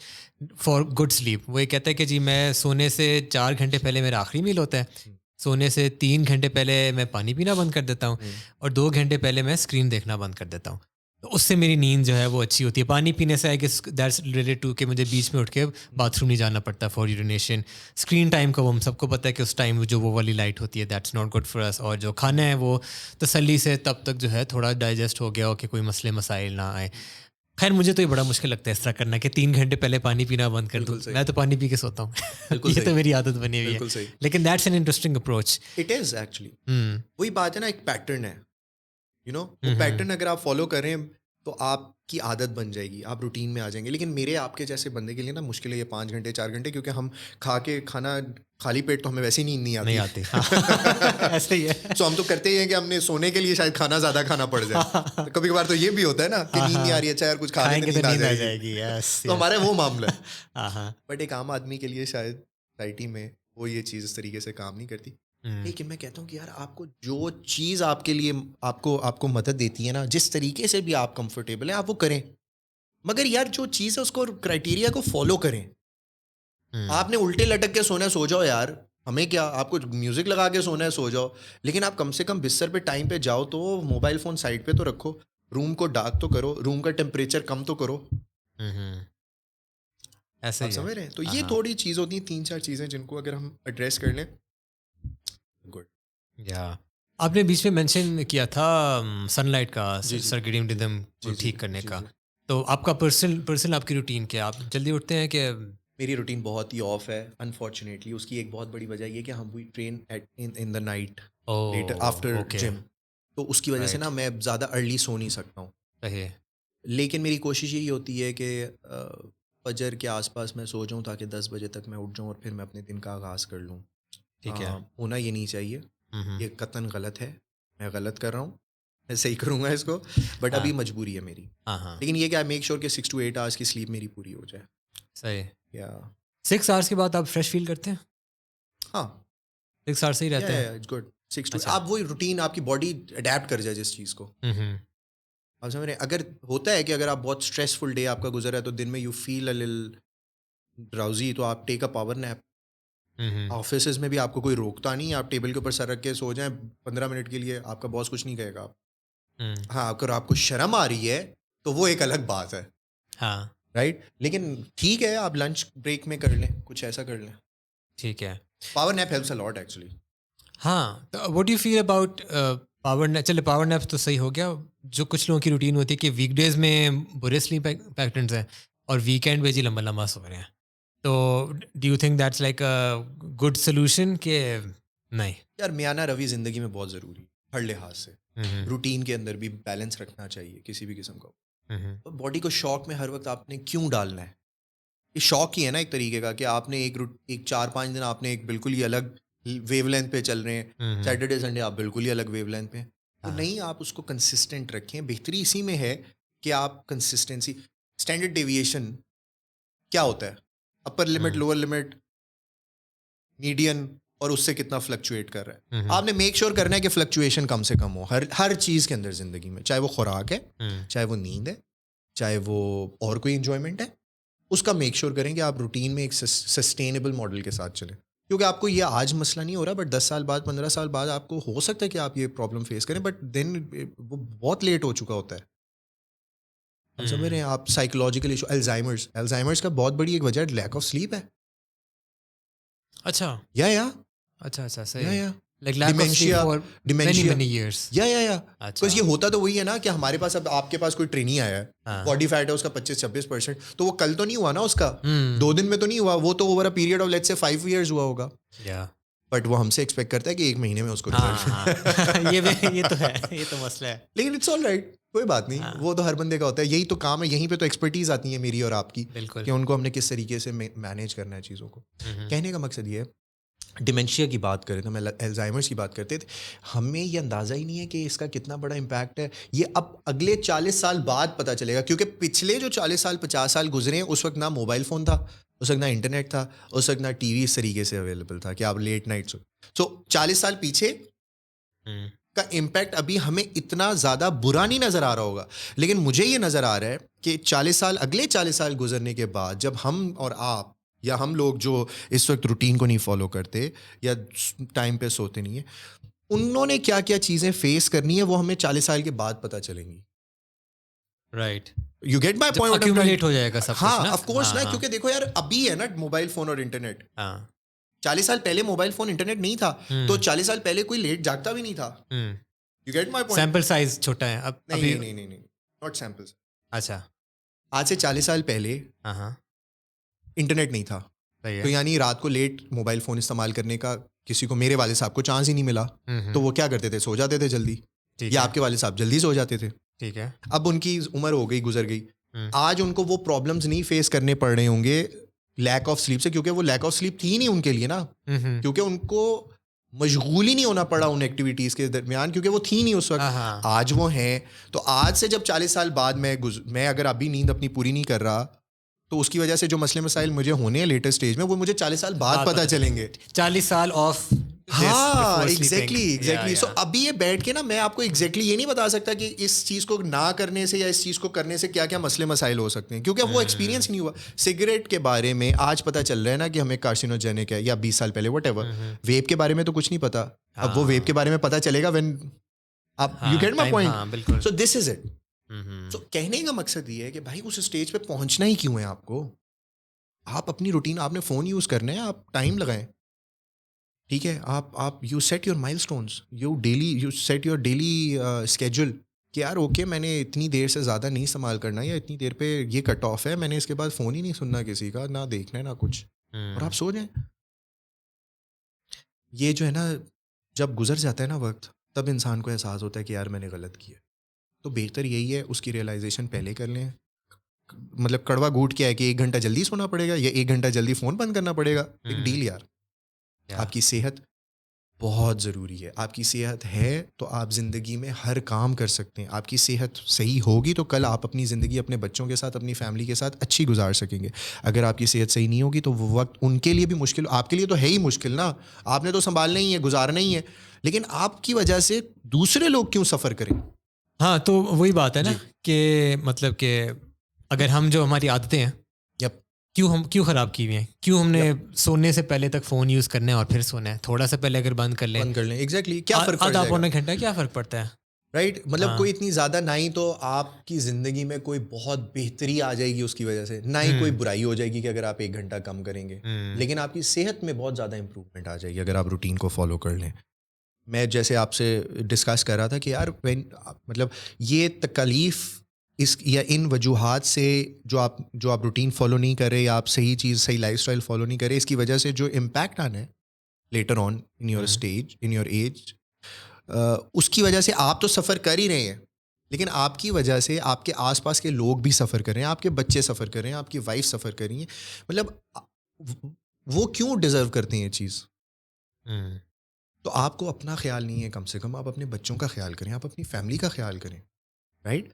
فار گڈ سلیپ. وہ یہ کہتا ہے کہ جی میں سونے سے 4 گھنٹے پہلے میرا آخری میل ہوتا ہے, سونے سے 3 گھنٹے پہلے میں پانی پینا بند کر دیتا ہوں, اور 2 گھنٹے پہلے میں اسکرین دیکھنا بند کر دیتا ہوں. تو اس سے میری نیند جو ہے وہ اچھی ہوتی ہے. پانی پینے سے I guess that's related to کہ مجھے بیچ میں اٹھ کے باتھ روم نہیں جانا پڑتا فار یورینیشن. اسکرین ٹائم کا وہ ہم سب کو پتہ ہے کہ اس ٹائم جو وہ والی لائٹ ہوتی ہے دیٹس ناٹ گڈ فار اس. اور جو کھانا ہے وہ تسلی سے تب تک جو ہے تھوڑا ڈائجسٹ ہو گیا ہو کہ کوئی مسئلے مسائل نہ آئے. خیر مجھے تو یہ بڑا مشکل لگتا ہے اس طرح کرنا کہ 3 گھنٹے پہلے پانی پینا بند کر دوں. میں تو پانی پی کے سوتا ہوں, یہ تو میری عادت بنی ہوئی ہے. لیکن that's an interesting approach. It is actually وہی بات ہے نا, ایک پیٹرن ہے, یو نو, وہ پیٹرن اگر آپ فالو کریں تو آپ کی عادت بن جائے گی, آپ روٹین میں آ جائیں گے. لیکن میرے آپ کے جیسے بندے کے لیے نا مشکل ہے یہ 5 گھنٹے 4 گھنٹے, کیونکہ ہم کھا کے کھانا خالی پیٹ تو ہمیں ویسے ہی نیند نہیں آتی. ایسے ہی ہے. سو ہم تو کرتے ہی ہیں کہ ہم نے سونے کے لیے شاید کھانا زیادہ کھانا پڑ جائے. کبھی کبھار تو یہ بھی ہوتا ہے نا کہ نیند نہیں آ رہی ہے, اچھا یار کچھ کھائیں گے تو نیند آ جائے گی. تو ہمارا وہ معاملہ ہے. بٹ ایک عام آدمی کے لیے شاید سوسائٹی میں وہ یہ چیز اس طریقے سے کام نہیں کرتی. لیکن میں کہتا ہوں کہ یار آپ کو جو چیز آپ کے لیے آپ کو مدد دیتی ہے نا, جس طریقے سے بھی آپ کمفرٹیبل ہیں آپ وہ کریں. مگر یار جو چیز ہے اس کو کرائٹیریا کو فالو کریں. آپ نے الٹے لٹک کے سونا ہے, سو جاؤ یار, ہمیں کیا, آپ کو میوزک لگا کے سونا ہے سو جاؤ, لیکن آپ کم سے کم بستر پہ ٹائم پہ جاؤ تو موبائل فون سائڈ پہ تو رکھو, روم کو ڈارک تو کرو, روم کا ٹیمپریچر کم تو کرو. ایسے آپ سمجھ رہے ہیں؟ تو یہ تھوڑی چیز ہوتی ہیں, 3-4 چیزیں جن کو اگر ہم ایڈریس کر لیں گڈ. یا آپ نے بیچ میں مینشن کیا تھا سن لائٹ کا سرکیڈیم ردم ٹھیک کرنے کا, تو آپ کا پرسنل آپ کی روٹین کیا, آپ جلدی اٹھتے ہیں کہ؟ میری روٹین بہت ہی آف ہے انفارچونیٹلی. اس کی ایک بہت بڑی وجہ یہ کہ ہم we train in the night later after gym, تو اس کی وجہ سے نا میں زیادہ ارلی سو نہیں سکتا ہوں. لیکن میری کوشش یہی ہوتی ہے کہ فجر کے آس پاس میں سو جاؤں تاکہ 10 بجے تک میں اٹھ جاؤں اور پھر میں اپنے دن کا آغاز کر لوں. ٹھیک ہے, ہونا یہ نہیں چاہیے, یہ قطعاً غلط ہے, میں غلط کر رہا ہوں, میں صحیح کروں گا اس کو, بٹ ابھی مجبوری ہے میری. لیکن یہ کہ آئی میک شیور کہ 6 to 8 آورس کی سلیپ میری پوری ہو جائے. صحیح. یا 6 آورس کے بعد آپ فریش فیل کرتے ہیں؟ ہاں 6 آورس ہی رہتے ہیں. It's good. 6 to آپ وہی روٹین آپ کی باڈی اڈیپٹ کر جائے جس چیز کو. آپ سمجھ رہے ہیں, اگر ہوتا ہے کہ اگر آپ بہت اسٹریسفل ڈے آپ کا گزرا ہے تو دن میں یو فیل اے لٹل ڈراؤزی, تو آپ ٹیک اے پاور نیپ. آفیسز میں بھی آپ کو کوئی روکتا نہیں, آپ ٹیبل کے اوپر سر رکھ کے سو جائیں 15 منٹ کے لیے, آپ کا باس کچھ نہیں کہے گا. ہاں اگر آپ کو شرم آ رہی ہے تو وہ ایک الگ بات ہے, ہاں رائٹ. لیکن ٹھیک ہے آپ لنچ بریک میں کر لیں, کچھ ایسا کر لیں. ٹھیک ہے. Power nap helps a lot actually. ہاں, what do you feel about power nap? چلے پاور نیپ تو صحیح ہو گیا. جو کچھ لوگوں کی روٹین ہوتی ہے کہ ویک ڈیز میں برے سلیپ پیٹرنز ہیں اور ویکینڈ پہ جی لمبا لمبا سو رہے ہیں, تو do you think that's like a good solution کہ نہیں؟ یار میانہ روی زندگی میں بہت ضروری ہے ہر لحاظ سے. روٹین کے اندر بھی بیلنس رکھنا چاہیے کسی بھی قسم کا. باڈی کو شوق میں ہر وقت آپ نے کیوں ڈالنا ہے؟ یہ شوق ہی ہے نا ایک طریقے کا, کہ آپ نے ایک 4-5 دن آپ نے ایک بالکل ہی الگ ویو لینتھ پہ چل رہے ہیں, سیٹرڈے سنڈے آپ بالکل ہی الگ ویو لینتھ پہ. تو نہیں, آپ اس کو کنسسٹنٹ رکھیں. بہتری اسی میں ہے کہ آپ کنسسٹنسی. اسٹینڈرڈ ڈیویشن کیا ہوتا ہے؟ Upper limit, lower limit, median, اور اس سے کتنا فلکچویٹ کر رہا ہے. آپ نے میک شیور کرنا ہے کہ فلکچویشن کم سے کم ہو ہر چیز کے اندر زندگی میں, چاہے وہ خوراک ہے, چاہے وہ نیند ہے, چاہے وہ اور کوئی انجوائمنٹ ہے, اس کا میک شیور کریں کہ آپ روٹین میں ایک سسٹینیبل ماڈل کے ساتھ چلیں. کیونکہ آپ کو یہ آج مسئلہ نہیں ہو رہا, بٹ 10 سال بعد 15 سال بعد آپ کو ہو سکتا ہے کہ آپ یہ پرابلم فیس کریں, بٹ دین وہ بہت لیٹ ہو چکا ہوتا ہے. آپ سمجھ رہے ہیں, آپ سائیکولوجیکل ایشو, الزائمرس کا بہت بڑی ایک وجہ لیک آف سلیپ ہے. اچھا اچھا صحیح. Because یہ ہوتا تو وہی ہے نا کہ ہمارے پاس اب آپ کے پاس کوئی ٹرینی آیا ہے, باڈی فیٹ ہے اس کا 25-26%, تو وہ کل تو نہیں ہوا نا, اس کا 2 دن میں تو نہیں ہوا, وہ تو over a period of let's say 5 years ہوا ہوگا. بٹ وہ ہم سے ایکسپیکٹ کرتا ہے کہ 1 مہینے میں اس کو یہ تو ہے, یہ تو مسئلہ ہے. لیکن اٹس آل رائٹ, کوئی بات نہیں, وہ تو ہر بندے کا ہوتا ہے, یہی تو کام ہے, یہیں پہ تو ایکسپرٹیز آتی ہے میری اور آپ کی, کہ ان کو ہم نے کس طریقے سے مینیج کرنا ہے چیزوں کو. کہنے کا مقصد یہ ہے, ڈیمینشیا کی بات کریں تو میں الزائمرس کی بات کرتے تھے, ہمیں یہ اندازہ ہی نہیں ہے کہ اس کا کتنا بڑا امپیکٹ ہے. یہ اب اگلے 40 سال بعد پتہ چلے گا, کیونکہ پچھلے جو 40 سال 50 سال گزرے ہیں اس وقت نہ موبائل فون تھا, اس وقت نہ انٹرنیٹ تھا, اس وقت نہ ٹی وی اس طریقے سے اویلیبل تھا کہ آپ لیٹ نائٹ سو 40 سال پیچھے کا امپیکٹ ابھی ہمیں اتنا زیادہ برا نہیں نظر آ رہا ہوگا, لیکن مجھے یہ نظر آ رہا ہے کہ اگلے 40 سال گزرنے کے بعد جب ہم اور آپ یا ہم لوگ جو اس وقت روٹین کو نہیں فالو کرتے یا ٹائم پہ سوتے نہیں ہیں, انہوں نے کیا کیا چیزیں فیس کرنی ہے وہ ہمیں 40 سال کے بعد پتہ چلیں گی. Right, you get my point, accumulate ہو جائے گا سب. ہاں آف کورس نا, کیونکہ دیکھو یار ابھی ہے نا موبائل فون اور انٹرنیٹ. 40 سال پہلے موبائل فون انٹرنیٹ نہیں تھا, تو 40 سال پہلے کوئی لیٹ جاگتا بھی نہیں تھا. You get my point. Sample size چھوٹا ہے اب. نہیں ناٹ سیمپلز. اچھا, آج سے 40 سال پہلے انٹرنیٹ نہیں تھا, تو یعنی رات کو لیٹ موبائل فون استعمال کرنے کا کسی کو, میرے والد صاحب کو چانس ہی نہیں ملا, تو وہ کیا کرتے تھے, سو جاتے تھے جلدی, یا آپ کے والد صاحب جلدی سو جاتے تھے. ٹھیک ہے, اب ان کی عمر ہو گئی, گزر گئی, آج ان کو وہ پرابلمز نہیں فیس کرنے پڑ رہے ہوں گے لیک آف سلیپ سے, کیونکہ وہ لیک آف سلیپ تھی نہیں ان کے لیے نا, کیونکہ ان کو مشغول ہی نہیں ہونا پڑا ان ایکٹیویٹیز کے درمیان, کیونکہ وہ تھی نہیں اس وقت. آج وہ ہیں, تو آج سے جب 40 سال بعد میں اگر ابھی نیند اپنی پوری نہیں کر رہا, تو اس کی وجہ سے جو مسئلے مسائل مجھے ہونے ہیں لیٹر سٹیج میں, وہ مجھے 40 سال بعد پتہ چلیں گے. 40 سال آف. ہاں ایگزیکٹلی. سو ابھی یہ بیٹھ کے نا میں آپ کو ایگزیکٹلی یہ نہیں بتا سکتا کہ اس چیز کو نہ کرنے سے یا اس چیز کو کرنے سے کیا کیا مسئلے مسائل ہو سکتے ہیں, کیونکہ وہ ایکسپیرینس نہیں ہوا. سگریٹ کے بارے میں آج پتہ چل رہا ہے نا کہ ہمیں کارسینوجینک ہے, یا 20 سال پہلے وٹ ایور. ویپ کے بارے میں تو کچھ نہیں پتا, اب وہ ویپ کے بارے میں پتہ چلے گا وین آپ, you get my point. So this is it. So کہنے کا مقصد یہ ہے کہ بھائی اس اسٹیج پہ پہنچنا ہی کیوں ہے آپ کو. آپ اپنی روٹین, آپ نے فون یوز کرنا ہے, آپ ٹائم لگائیں, ٹھیک ہے, آپ you set your milestones, you set your daily schedule کہ یار اوکے میں نے اتنی دیر سے زیادہ نہیں استعمال کرنا, یا اتنی دیر پہ یہ کٹ آف ہے, میں نے اس کے بعد فون ہی نہیں سننا کسی کا, نہ دیکھنا ہے نہ کچھ, اور آپ سو جائیں. یہ جو ہے نا جب گزر جاتا ہے نا وقت, تب انسان کو احساس ہوتا ہے کہ یار میں نے غلط کیا. تو بہتر یہی ہے اس کی ریئلائزیشن پہلے کر لیں. مطلب کڑوا گھوٹ کیا ہے کہ 1 گھنٹہ جلدی سونا پڑے گا یا 1 گھنٹہ جلدی فون بند کرنا پڑے گا. ایک ڈیل یار. آپ کی صحت بہت ضروری ہے. آپ کی صحت ہے تو آپ زندگی میں ہر کام کر سکتے ہیں. آپ کی صحت صحیح ہوگی تو کل آپ اپنی زندگی اپنے بچوں کے ساتھ, اپنی فیملی کے ساتھ اچھی گزار سکیں گے. اگر آپ کی صحت صحیح نہیں ہوگی تو وہ وقت ان کے لیے بھی مشکل, آپ کے لیے تو ہے ہی مشکل نا, آپ نے تو سنبھالنا ہی ہے, گزارنا ہی ہے, لیکن آپ کی وجہ سے دوسرے لوگ کیوں سفر کریں. ہاں تو وہی بات ہے نا کہ مطلب کہ اگر ہم جو ہماری عادتیں ہیں کیوں خراب کی ہوئی ہیں, کیوں ہم نے سونے سے پہلے تک فون یوز کرنا ہے اور پھر سونا ہے, تھوڑا سا پہلے اگر بند کر لیں. ایگزیکٹلی, کیا فرق پڑتا ہے, آدھا پونا گھنٹہ کیا فرق پڑتا ہے, رائٹ. مطلب کوئی اتنی زیادہ نہ ہی تو آپ کی زندگی میں کوئی بہت بہتری آ جائے گی اس کی وجہ سے, نہ ہی کوئی برائی ہو جائے گی کہ اگر آپ 1 گھنٹہ کم کریں گے, لیکن آپ کی صحت میں بہت زیادہ امپروومنٹ آ جائے گی اگر آپ روٹین کو فالو کر لیں. میں جیسے آپ سے ڈسکس کر رہا تھا کہ یار مطلب یہ تکلیف اس یا ان وجوہات سے جو آپ روٹین فالو نہیں کر رہے, یا آپ صحیح لائف اسٹائل فالو نہیں کر رہے, اس کی وجہ سے جو امپیکٹ آنا ہے later on in your stage, in your age, اس کی وجہ سے آپ تو سفر کر ہی رہے ہیں, لیکن آپ کی وجہ سے آپ کے آس پاس کے لوگ بھی سفر کر رہے ہیں, آپ کے بچے سفر کر رہے ہیں, آپ کی وائف سفر کر رہی ہیں. مطلب وہ کیوں ڈیزرو کرتے ہیں یہ چیز. تو آپ کو اپنا خیال نہیں ہے, کم سے کم آپ اپنے بچوں کا خیال کریں, آپ اپنی فیملی کا خیال کریں, رائٹ.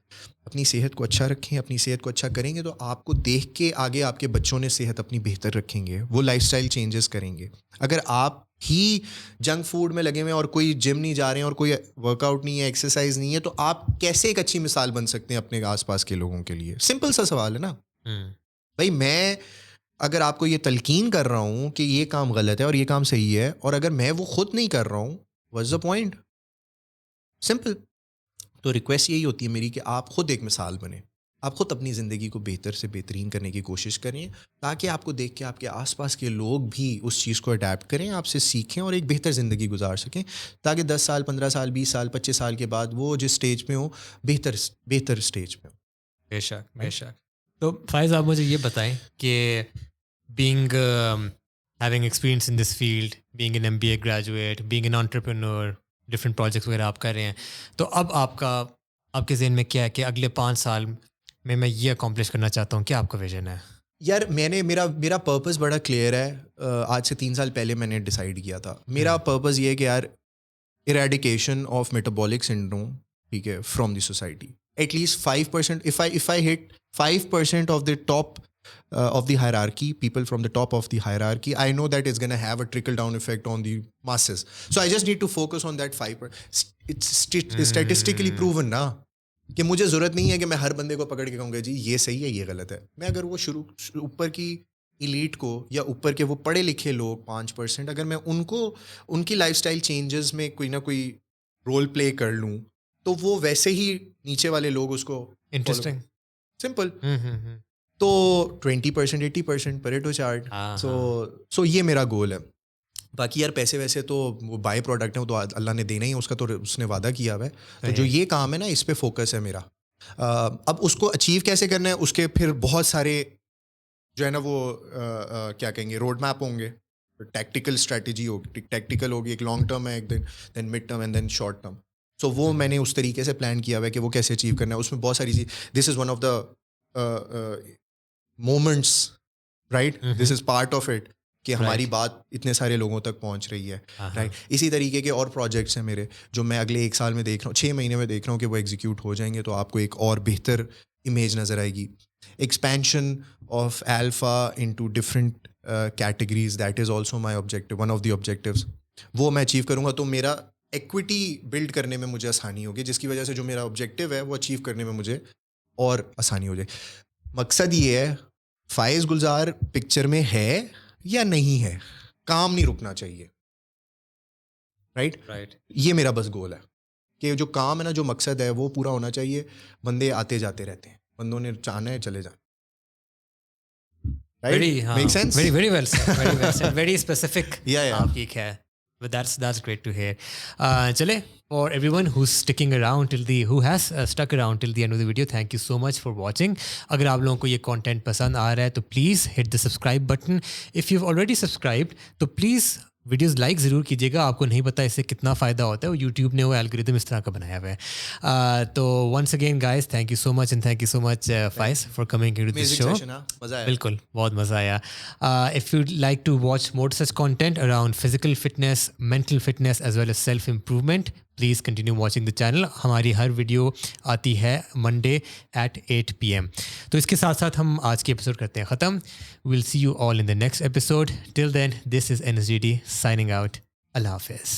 اپنی صحت کو اچھا رکھیں, اپنی صحت کو اچھا کریں گے تو آپ کو دیکھ کے آگے آپ کے بچوں نے صحت اپنی بہتر رکھیں گے, وہ لائف اسٹائل چینجز کریں گے. اگر آپ ہی جنک فوڈ میں لگے ہوئے ہیں اور کوئی جم نہیں جا رہے ہیں اور کوئی ورک آؤٹ نہیں ہے, ایکسرسائز نہیں ہے, تو آپ کیسے ایک اچھی مثال بن سکتے ہیں اپنے آس پاس کے لوگوں کے لیے؟ سمپل سا سوال ہے نا بھائی. میں اگر آپ کو یہ تلقین کر رہا ہوں کہ یہ کام غلط ہے اور یہ کام صحیح ہے, اور اگر میں وہ خود نہیں کر رہا ہوں, واٹس دا پوائنٹ؟ سمپل. تو ریکویسٹ یہی ہوتی ہے میری کہ آپ خود ایک مثال بنیں, آپ خود اپنی زندگی کو بہتر سے بہترین کرنے کی کوشش کریں, تاکہ آپ کو دیکھ کے آپ کے آس پاس کے لوگ بھی اس چیز کو اڈیپٹ کریں, آپ سے سیکھیں اور ایک بہتر زندگی گزار سکیں, تاکہ 10 سال 15 سال 20 سال 25 سال کے بعد وہ جس اسٹیج پہ ہوں بہتر اسٹیج پہ ہوں. بے شک بے شک. تو فائز آپ مجھے یہ بتائیں کہ being having experience in this field, being an MBA graduate, being an entrepreneur, different projects وغیرہ آپ کر رہے ہیں, تو اب آپ کے ذہن میں کیا ہے کہ اگلے 5 سال میں یہ اکمپلش کرنا چاہتا ہوں؟ کیا آپ کا ویژن ہے؟ یار میرا پرپز بڑا کلیئر ہے. آج سے 3 سال پہلے میں نے ڈیسائیڈ کیا تھا. میرا پرپز یہ ہے کہ یار ایریڈیکیشن آف میٹابولک سنڈروم, ٹھیک ہے, from the society. At least 5%, if I hit 5% of the top of the hierarchy, people from the top of the hierarchy, I know that it's going to have a trickle down effect on the masses. So I just need to focus on that 5%. It's statistically proven نا کہ مجھے ضرورت نہیں ہے کہ میں ہر بندے کو پکڑ کے کہوں گا جی یہ صحیح ہے یہ غلط ہے. میں اگر وہ اوپر کی ایلیٹ کو یا اوپر کے وہ پڑھے لکھے لوگ 5%, اگر میں ان کی لائف اسٹائل چینجز میں کوئی نہ کوئی رول پلے کر لوں, تو وہ ویسے ہی نیچے والے لوگ اس کو انٹرسٹنگ. سمپل. تو 20% 80% پریٹو چارٹ. سو یہ میرا گول ہے. باقی یار پیسے ویسے تو وہ بائی پروڈکٹ ہیں, وہ تو اللہ نے دینا ہی ہے, اس کا تو اس نے وعدہ کیا ہوا ہے. تو جو یہ کام ہے نا اس پہ فوکس ہے میرا. اب اس کو اچیو کیسے کرنا ہے, اس کے پھر بہت سارے جو ہے نا وہ کیا کہیں گے روڈ میپ ہوں گے. ٹیکٹیکل اسٹریٹجی ہوگی, ٹیکٹیکل ہوگی, ایک لانگ ٹرم ہے, ایک then mid term and then short term. So وہ میں نے اس طریقے سے پلان کیا ہوا ہے کہ وہ کیسے اچیو کرنا ہے. اس میں بہت ساری چیز, this is one of the moments, right, this is part of it کہ ہماری بات اتنے سارے لوگوں تک پہنچ رہی ہے, رائٹ. اسی طریقے کے اور پروجیکٹس ہیں میرے جو میں اگلے 1 سال میں دیکھ رہا ہوں, 6 مہینے میں دیکھ رہا ہوں کہ وہ ایگزیکیوٹ ہو جائیں گے, تو آپ کو ایک اور بہتر امیج نظر آئے گی. Expansion of alpha into different categories, that is also my objective, one of the objectives. وہ میں اچیو کروں گا تو میرا ایکویٹی بلڈ کرنے میں مجھے آسانی ہوگی, جس کی وجہ سے جو میرا آبجیکٹیو ہے وہ اچیو کرنے میں مجھے اور آسانی ہو جائے. مقصد یہ ہے فائز گلزار پکچر میں ہے یا نہیں ہے, کام نہیں رکنا چاہیے, رائٹ. یہ میرا بس گول ہے کہ جو کام ہے نا, جو مقصد ہے وہ پورا ہونا چاہیے. بندے آتے جاتے رہتے ہیں, بندوں نے چاہنا ہے چلے جائیں. Make sense? Very well said. Very specific. آپ کی ہے. But that's great to hear. چلے, for everyone who's who has stuck around till the end of the video, thank you so much for watching. اگر آپ لوگوں کو یہ content پسند آ رہا ہے تو please hit the subscribe button. If you've already subscribed تو please ویڈیوز لائک ضرور کیجیے گا. آپ کو نہیں پتا اس سے کتنا فائدہ ہوتا ہے, وہ یوٹیوب نے وہ الگوریتم اس طرح کا بنایا ہوا ہے. تو once again guys, thank you so much and thank you so much Faiz for coming to this show. بالکل, بہت مزہ آیا. If you like to watch more such content around physical fitness, mental fitness as well as self improvement, please continue watching the channel. ہماری ہر video آتی ہے Monday at 8 PM. تو اس کے ساتھ ساتھ ہم آج کی ایپیسوڈ کرتے ہیں ختم. Well see you all in the next episode. Till then, this is NSGD signing out. اللہ حافظ.